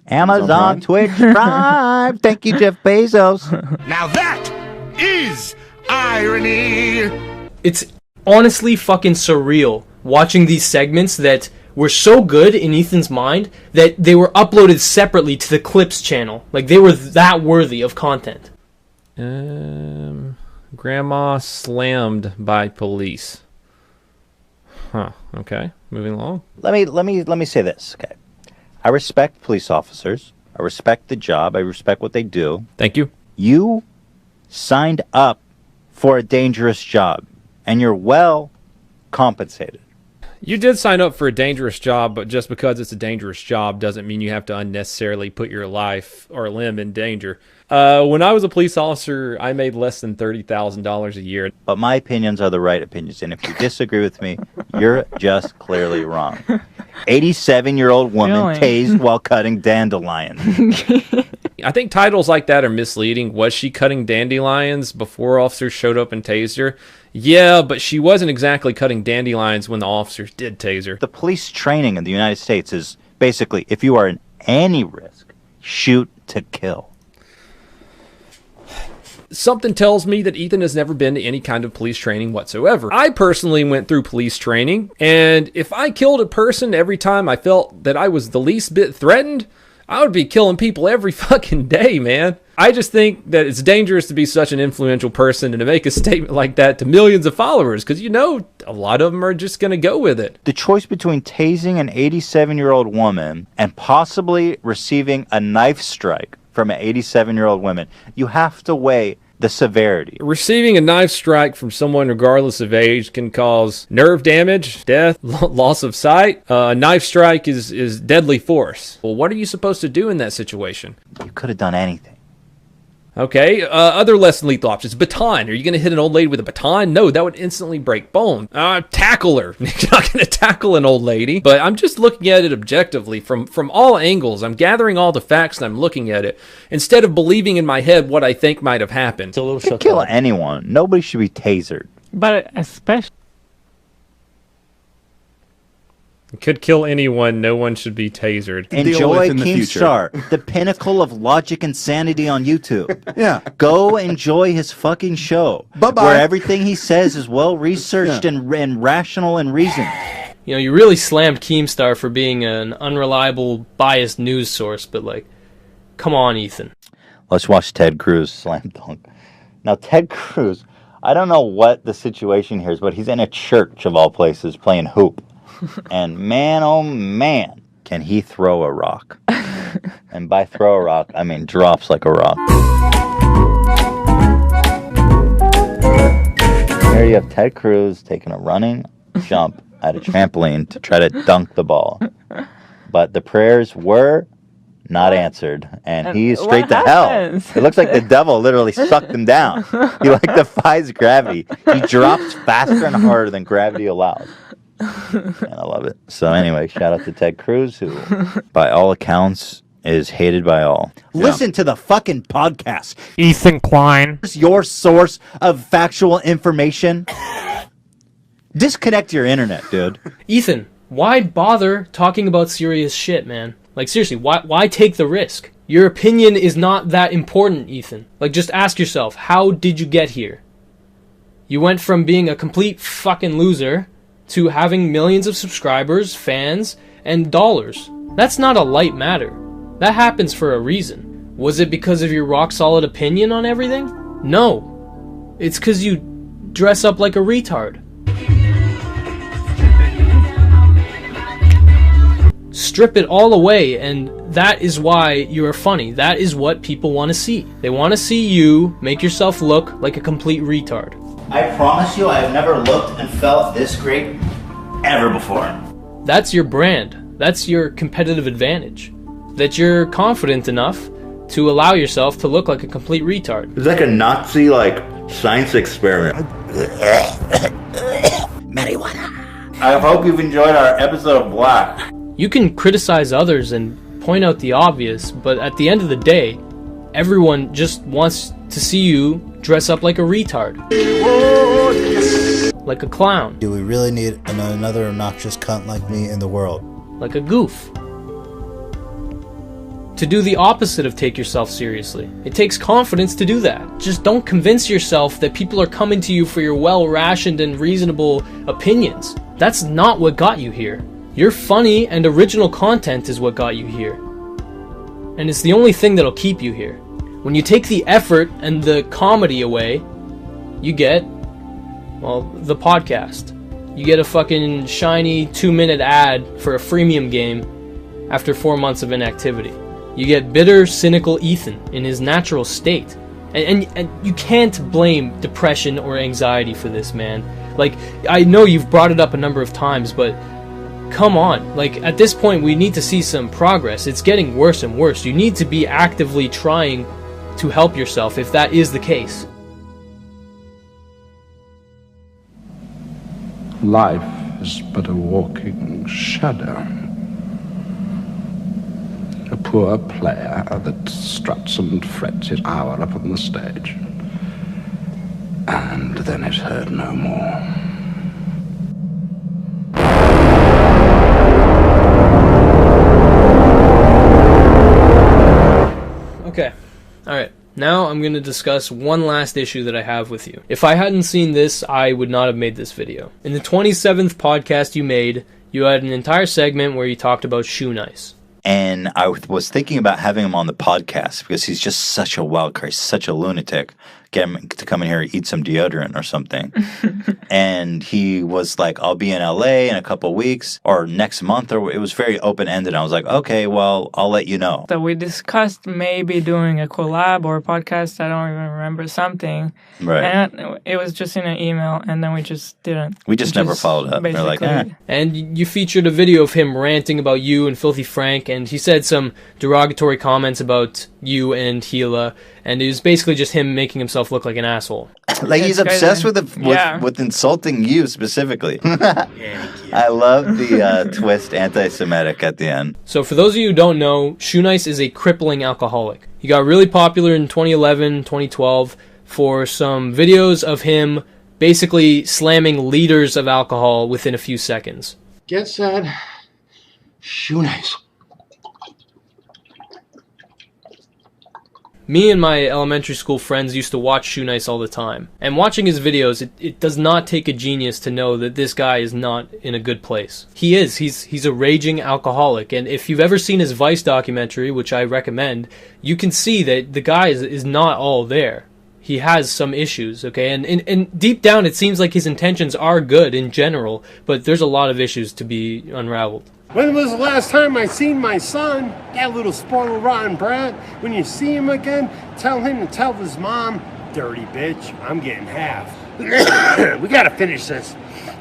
Amazon Twitch Prime. Thank you, Jeff Bezos. Now that is irony. It's honestly fucking surreal watching these segments that were so good in Ethan's mind that they were uploaded separately to the Clips channel. Like, they were that worthy of content. Grandma slammed by police. Huh. Okay. Moving along. Let me say this. Okay. I respect police officers. I respect the job. I respect what they do. Thank you. You signed up for a dangerous job, and you're well compensated. You did sign up for a dangerous job, but just because it's a dangerous job doesn't mean you have to unnecessarily put your life or limb in danger. When I was a police officer, I made less than $30,000 a year. But my opinions are the right opinions, and if you disagree with me, you're just clearly wrong. 87-year-old woman tased while cutting dandelions. I think titles like that are misleading. Was she cutting dandelions before officers showed up and tased her? Yeah, but she wasn't exactly cutting dandelions when the officers did tase her. The police training in the United States is basically, if you are in any risk, shoot to kill. Something tells me that Ethan has never been to any kind of police training whatsoever. I personally went through police training, and if I killed a person every time I felt that I was the least bit threatened, I would be killing people every fucking day, man. I just think that it's dangerous to be such an influential person and to make a statement like that to millions of followers, because you know a lot of them are just going to go with it. The choice between tasing an 87-year-old woman and possibly receiving a knife strike from an 87-year-old woman, you have to weigh the severity. Receiving a knife strike from someone regardless of age can cause nerve damage, death, loss of sight. A knife strike is deadly force. Well, what are you supposed to do in that situation? You could have done anything. Okay, other less than lethal options. Baton. Are you going to hit an old lady with a baton? No, that would instantly break bone. Tackle her. You're not going to tackle an old lady. But I'm just looking at it objectively from all angles. I'm gathering all the facts and I'm looking at it instead of believing in my head what I think might have happened. You could kill anyone. Nobody should be tasered. But especially... Could kill anyone. No one should be tasered. Enjoy Keemstar, the pinnacle of logic and sanity on YouTube. Yeah. Go enjoy his fucking show. Bye-bye. Where everything he says is well researched and rational and reasoned. You know, you really slammed Keemstar for being an unreliable, biased news source, but like, come on, Ethan. Let's watch Ted Cruz slam dunk. Now, Ted Cruz, I don't know what the situation here is, but he's in a church of all places playing hoop. And man, oh man, can he throw a rock. And by throw a rock, I mean drops like a rock. Here you have Ted Cruz taking a running jump at a trampoline to try to dunk the ball. But the prayers were not answered, and he's straight to hell. It looks like the devil literally sucked him down. He like defies gravity. He drops faster and harder than gravity allows. And I love it. So anyway, shout out to Ted Cruz, who, by all accounts, is hated by all. Yeah. Listen to the fucking podcast. Ethan Klein. Your source of factual information. Disconnect your internet, dude. Ethan, why bother talking about serious shit, man? Like, seriously, why take the risk? Your opinion is not that important, Ethan. Like, just ask yourself, how did you get here? You went from being a complete fucking loser to having millions of subscribers, fans, and dollars. That's not a light matter. That happens for a reason. Was it because of your rock-solid opinion on everything? No. It's because you dress up like a retard. Strip it all away, and that is why you're funny. That is what people want to see. They want to see you make yourself look like a complete retard. I promise you I have never looked and felt this great ever before. That's your brand. That's your competitive advantage. That you're confident enough to allow yourself to look like a complete retard. It's like a Nazi, science experiment. Marijuana. I hope you've enjoyed our episode of Black. You can criticize others and point out the obvious, but at the end of the day, everyone just wants to see you dress up like a retard. Like a clown. Do we really need another obnoxious cunt like me in the world? Like a goof. To do the opposite of take yourself seriously. It takes confidence to do that. Just don't convince yourself that people are coming to you for your well-rationed and reasonable opinions. That's not what got you here. Your funny and original content is what got you here. And it's the only thing that'll keep you here. When you take the effort and the comedy away, you get, well, the podcast. You get a fucking shiny 2-minute ad for a freemium game after 4 months of inactivity. You get bitter, cynical Ethan in his natural state. And you can't blame depression or anxiety for this, man. Like, I know you've brought it up a number of times, but come on. Like, at this point, we need to see some progress. It's getting worse and worse. You need to be actively trying to help yourself if that is the case. Life is but a walking shadow. A poor player that struts and frets his hour upon the stage, and then is heard no more. Okay, alright. Now I'm going to discuss one last issue that I have with you. If I hadn't seen this, I would not have made this video. In the 27th podcast you made, you had an entire segment where you talked about Shoenice. And I was thinking about having him on the podcast because he's just such a wild card, such a lunatic. Get him to come in here and eat some deodorant or something. And he was like, I'll be in LA in a couple of weeks or next month. Or it was very open-ended. I was like, okay, well, I'll let you know. So we discussed maybe doing a collab or a podcast. I don't even remember something. Right. And it was just in an email, and then we just didn't. We just never followed up. They're like, And you featured a video of him ranting about you and Filthy Frank, and he said some derogatory comments about you and Gila, and it was basically just him making himself look like an asshole. Like he's obsessed with insulting you specifically. I love the twist anti-Semitic at the end. So for those of you who don't know, Shoenice is a crippling alcoholic. He got really popular in 2011, 2012 for some videos of him basically slamming liters of alcohol within a few seconds. Get set. Shoenice. Me and my elementary school friends used to watch Shoenice all the time. And watching his videos, it does not take a genius to know that this guy is not in a good place. He is. He's a raging alcoholic. And if you've ever seen his Vice documentary, which I recommend, you can see that the guy is not all there. He has some issues, okay? And deep down, it seems like his intentions are good in general, but there's a lot of issues to be unraveled. When was the last time I seen my son? That little spoiled rotten brat. When you see him again, tell him to tell his mom, dirty bitch, I'm getting half. We gotta finish this.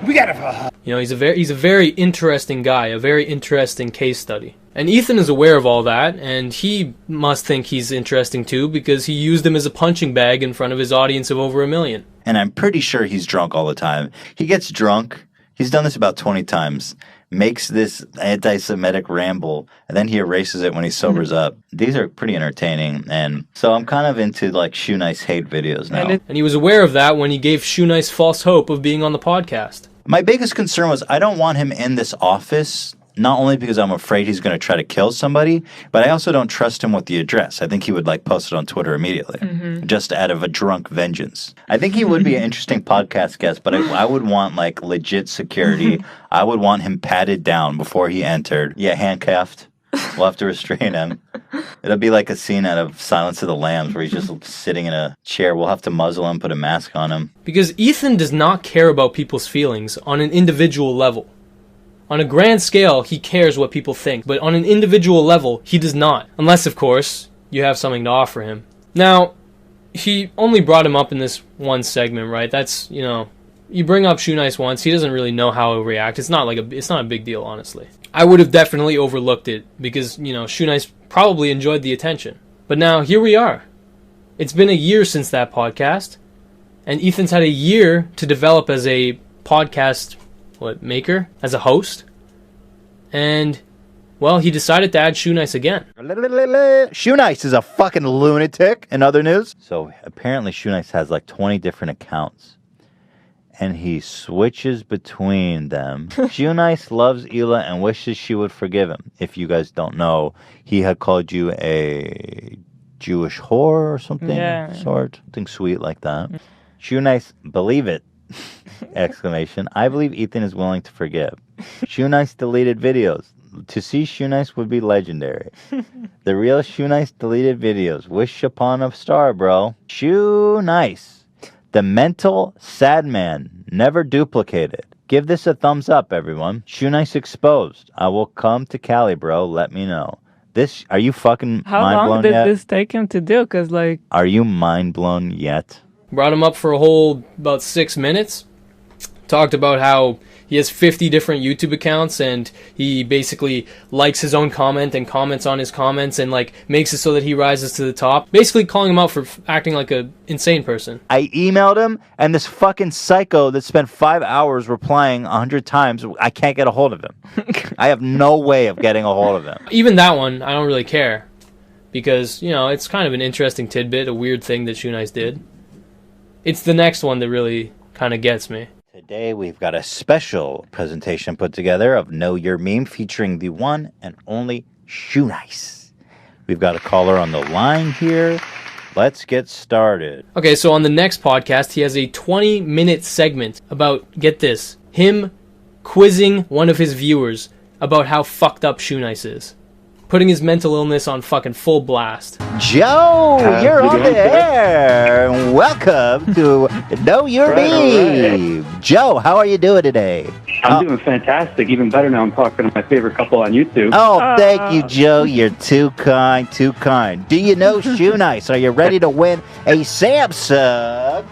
We gotta... You know, he's a very interesting guy, a very interesting case study. And Ethan is aware of all that, and he must think he's interesting too, because he used him as a punching bag in front of his audience of over 1 million. And I'm pretty sure he's drunk all the time. He gets drunk. He's done this about 20 times. Makes this anti-Semitic ramble, and then he erases it when he sobers up. These are pretty entertaining, and so I'm kind of into like Shoenice hate videos now. And he was aware of that when he gave Shoenice false hope of being on the podcast. My biggest concern was I don't want him in this office, not only because I'm afraid he's going to try to kill somebody, but I also don't trust him with the address. I think he would like post it on Twitter immediately, just out of a drunk vengeance. I think he would be an interesting podcast guest, but I would want like legit security. I would want him patted down before he entered. Yeah, handcuffed. We'll have to restrain him. It'll be like a scene out of Silence of the Lambs where he's just sitting in a chair. We'll have to muzzle him, put a mask on him. Because Ethan does not care about people's feelings on an individual level. On a grand scale, he cares what people think, but on an individual level, he does not. Unless, of course, you have something to offer him. Now, he only brought him up in this one segment, right? That's, you know, you bring up Shoenice once, he doesn't really know how he'll react. It's not a big deal, honestly. I would have definitely overlooked it because, you know, Shoenice probably enjoyed the attention. But now, here we are. It's been a year since that podcast, and Ethan's had a year to develop as a podcast maker, as a host, and well, he decided to add Shoenice again. Shoenice is a fucking lunatic. In other news, so apparently Shoenice has like 20 different accounts, and he switches between them. Shoenice loves Hila and wishes she would forgive him. If you guys don't know, he had called you a Jewish whore or something, something sweet like that. Shoenice, believe it. Exclamation. I believe Ethan is willing to forgive. Shoenice deleted videos. To see Shoenice would be legendary. The real Shoenice deleted videos. Wish upon a star, bro. Shoenice. The mental sad man. Never duplicated. Give this a thumbs up, everyone. Shoenice exposed. I will come to Cali, bro. Let me know. This, are you fucking How mind long blown did yet? this take him to do? Because, like... Are you mind blown yet? Brought him up for a whole about 6 minutes. Talked about how he has 50 different YouTube accounts and he basically likes his own comment and comments on his comments and like makes it so that he rises to the top. Basically calling him out for acting like a insane person. I emailed him and this fucking psycho that spent 5 hours replying 100 times, I can't get a hold of him. I have no way of getting a hold of him. Even that one, I don't really care. Because, you know, it's kind of an interesting tidbit, a weird thing that Shoenice did. It's the next one that really kind of gets me. Today we've got a special presentation put together of Know Your Meme featuring the one and only Shoenice. We've got a caller on the line here. Let's get started. Okay, so on the next podcast, he has a 20-minute segment about, get this, him quizzing one of his viewers about how fucked up Shoenice is. putting his mental illness on fucking full blast. Joe, you're on the air. Welcome to Know Your Meme. Joe, how are you doing today? I'm doing fantastic. Even better now I'm talking to my favorite couple on YouTube. Oh, thank you, Joe. You're too kind, too kind. Do you know Shoenice? Are you ready to win a Samsung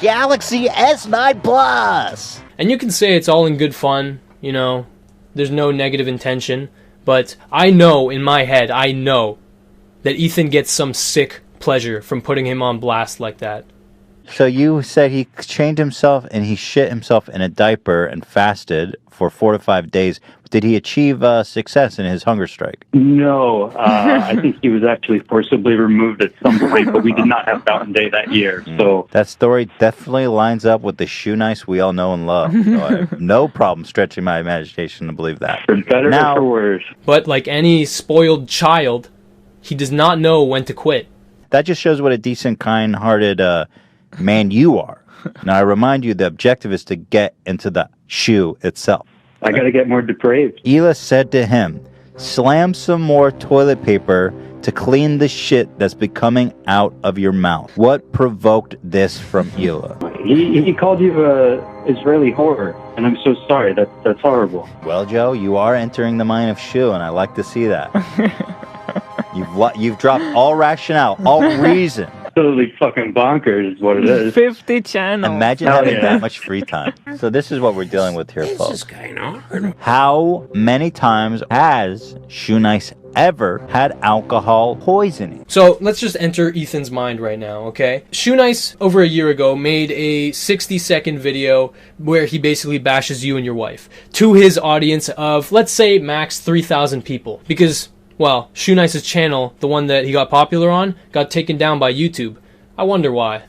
Galaxy S9 Plus? And you can say it's all in good fun, you know, there's no negative intention, but I know in my head, I know that Ethan gets some sick pleasure from putting him on blast like that. So you said he chained himself and he shit himself in a diaper and fasted for 4 to 5 days. Did he achieve success in his hunger strike? No, I think he was actually forcibly removed at some point, but we did not have Fountain Day that year. So that story definitely lines up with the Shoenice we all know and love. So I have no problem stretching my imagination to believe that. For better or for worse. But like any spoiled child, he does not know when to quit. That just shows what a decent, kind-hearted man you are. Now, I remind you, the objective is to get into the shoe itself. I gotta get more depraved. Hila said to him, slam some more toilet paper to clean the shit that's been coming out of your mouth. What provoked this from Hila? He called you a Israeli whore, and I'm so sorry. That's horrible. Well, Joe, you are entering the mind of shoe, and I like to see that. You've dropped all rationale, all reason. Totally fucking bonkers is what it is. 50 channels. Imagine having that much free time. So this is what we're dealing with here, folks. How many times has Shoenice ever had alcohol poisoning? So let's just enter Ethan's mind right now, okay? Shoenice, over a year ago, made a 60-second video where he basically bashes you and your wife to his audience of, let's say, max 3,000 people. Because, well, Shoenice's channel, the one that he got popular on, got taken down by YouTube. I wonder why.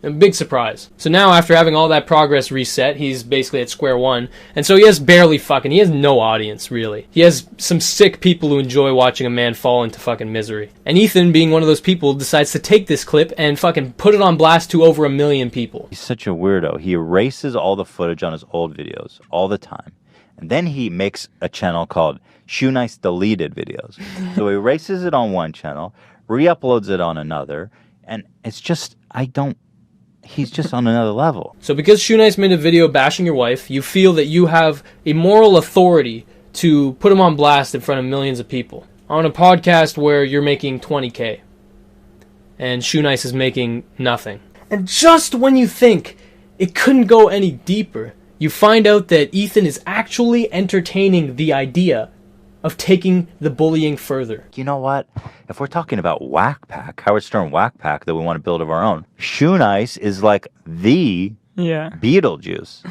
A big surprise. So now, after having all that progress reset, he's basically at square one. And so he has he has no audience, really. He has some sick people who enjoy watching a man fall into fucking misery. And Ethan, being one of those people, decides to take this clip and fucking put it on blast to over 1 million people. He's such a weirdo. He erases all the footage on his old videos all the time. And then he makes a channel called Shoenice Deleted Videos. So he erases it on one channel, re-uploads it on another, and it's just, he's just on another level. So because Shoenice made a video bashing your wife, you feel that you have a moral authority to put him on blast in front of millions of people. On a podcast where you're making 20K. And Shoenice is making nothing. And just when you think it couldn't go any deeper, you find out that Ethan is actually entertaining the idea of taking the bullying further. You know what? If we're talking about Whack Pack, Howard Stern Whack Pack that we want to build of our own, Shoenice is like the Beetlejuice.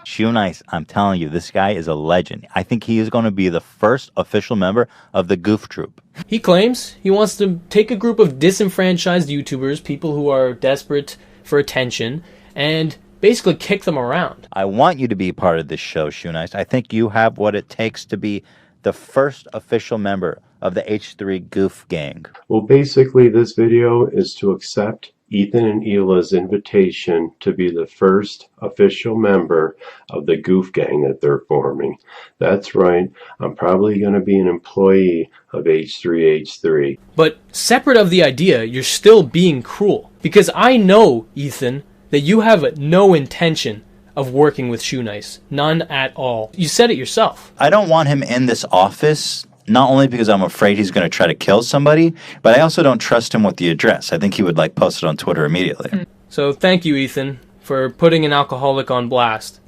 Shoenice, I'm telling you, this guy is a legend. I think he is going to be the first official member of the Goof Troop. He claims he wants to take a group of disenfranchised YouTubers, people who are desperate for attention, and basically kick them around. I want you to be part of this show, Shoenice. I think you have what it takes to be the first official member of the H3 Goof gang. Well, basically, this video is to accept Ethan and Hila's invitation to be the first official member of the Goof gang that they're forming. That's right, I'm probably going to be an employee of H3H3. But separate of the idea, you're still being cruel. Because I know, Ethan, that you have no intention of working with Shoenice. None at all. You said it yourself. I don't want him in this office, not only because I'm afraid he's going to try to kill somebody, but I also don't trust him with the address. I think he would post it on Twitter immediately. So thank you, Ethan, for putting an alcoholic on blast,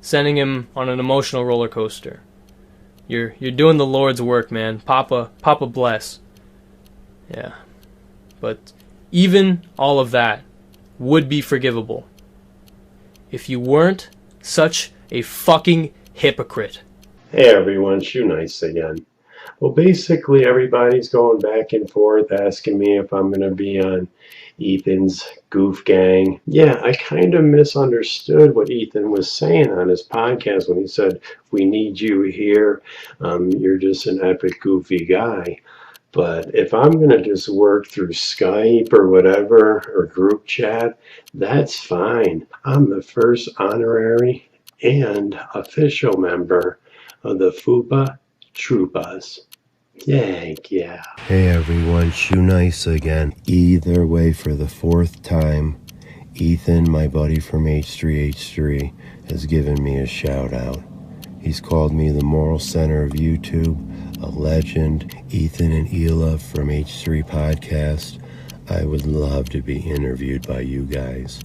sending him on an emotional roller coaster. You're doing the Lord's work, man. Papa bless. Yeah. But even all of that would be forgivable if you weren't such a fucking hypocrite. Hey everyone, Shoenice again. Well, basically everybody's going back and forth asking me if I'm going to be on Ethan's Goof gang. Yeah, I kind of misunderstood what Ethan was saying on his podcast when he said, we need you here. You're just an epic goofy guy. But if I'm going to just work through Skype or whatever, or group chat, that's fine. I'm the first honorary and official member of the Fupa Troopas. Yeah. Hey everyone, Shoenice again. Either way, for the 4th time, Ethan, my buddy from h3h3, has given me a shout out. He's called me the moral center of YouTube, a legend. Ethan and Hila from H3 Podcast. I would love to be interviewed by you guys.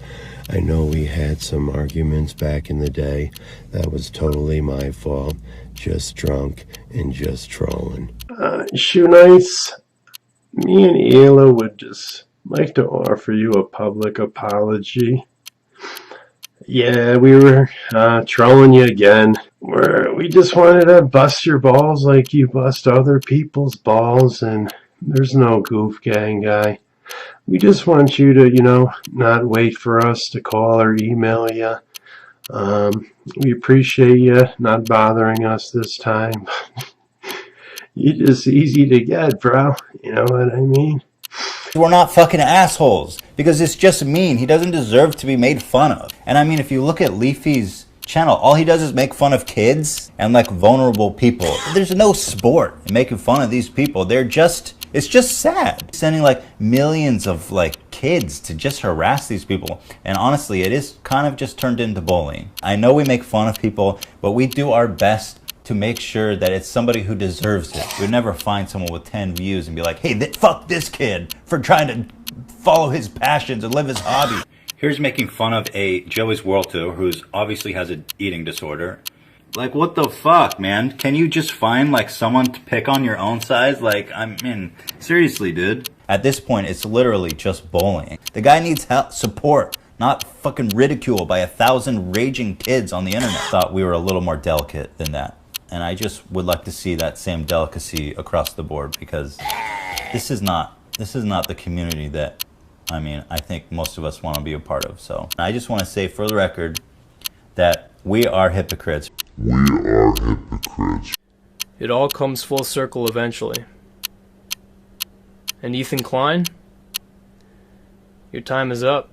I know we had some arguments back in the day. That was totally my fault. Just drunk and just trolling. Shoenice, me and Hila would just like to offer you a public apology. Yeah, we were trolling you again. We just wanted to bust your balls like you bust other people's balls, and there's no Goof Gang guy. We just want you to, not wait for us to call or email you. We appreciate you not bothering us this time. You're just easy to get, bro. You know what I mean? We're not fucking assholes, because it's just mean. He doesn't deserve to be made fun of. And I mean, if you look at Leafy's channel, all he does is make fun of kids and like vulnerable people. There's no sport in making fun of these people. It's just sad. Sending like millions of like kids to just harass these people. And honestly, it is kind of just turned into bullying. I know we make fun of people, but we do our best to make sure that it's somebody who deserves it. We'd never find someone with 10 views and be like, hey, fuck this kid for trying to follow his passions and live his hobby. Here's making fun of a Joey's World Tour who's obviously has an eating disorder. Like, what the fuck, man? Can you just find like someone to pick on your own size? Like, I mean, seriously, dude. At this point, it's literally just bullying. The guy needs help, support, not fucking ridicule by 1,000 raging kids on the internet. Thought we were a little more delicate than that. And I just would like to see that same delicacy across the board, because this is not the community that, I mean, I think most of us want to be a part of. So I just want to say for the record that we are hypocrites. We are hypocrites. It all comes full circle eventually. And Ethan Klein, your time is up.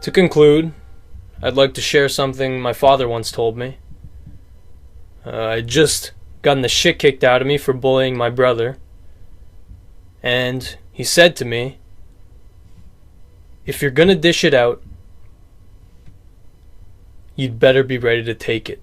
To conclude, I'd like to share something my father once told me. I'd just gotten the shit kicked out of me for bullying my brother. And he said to me, if you're gonna dish it out, you'd better be ready to take it.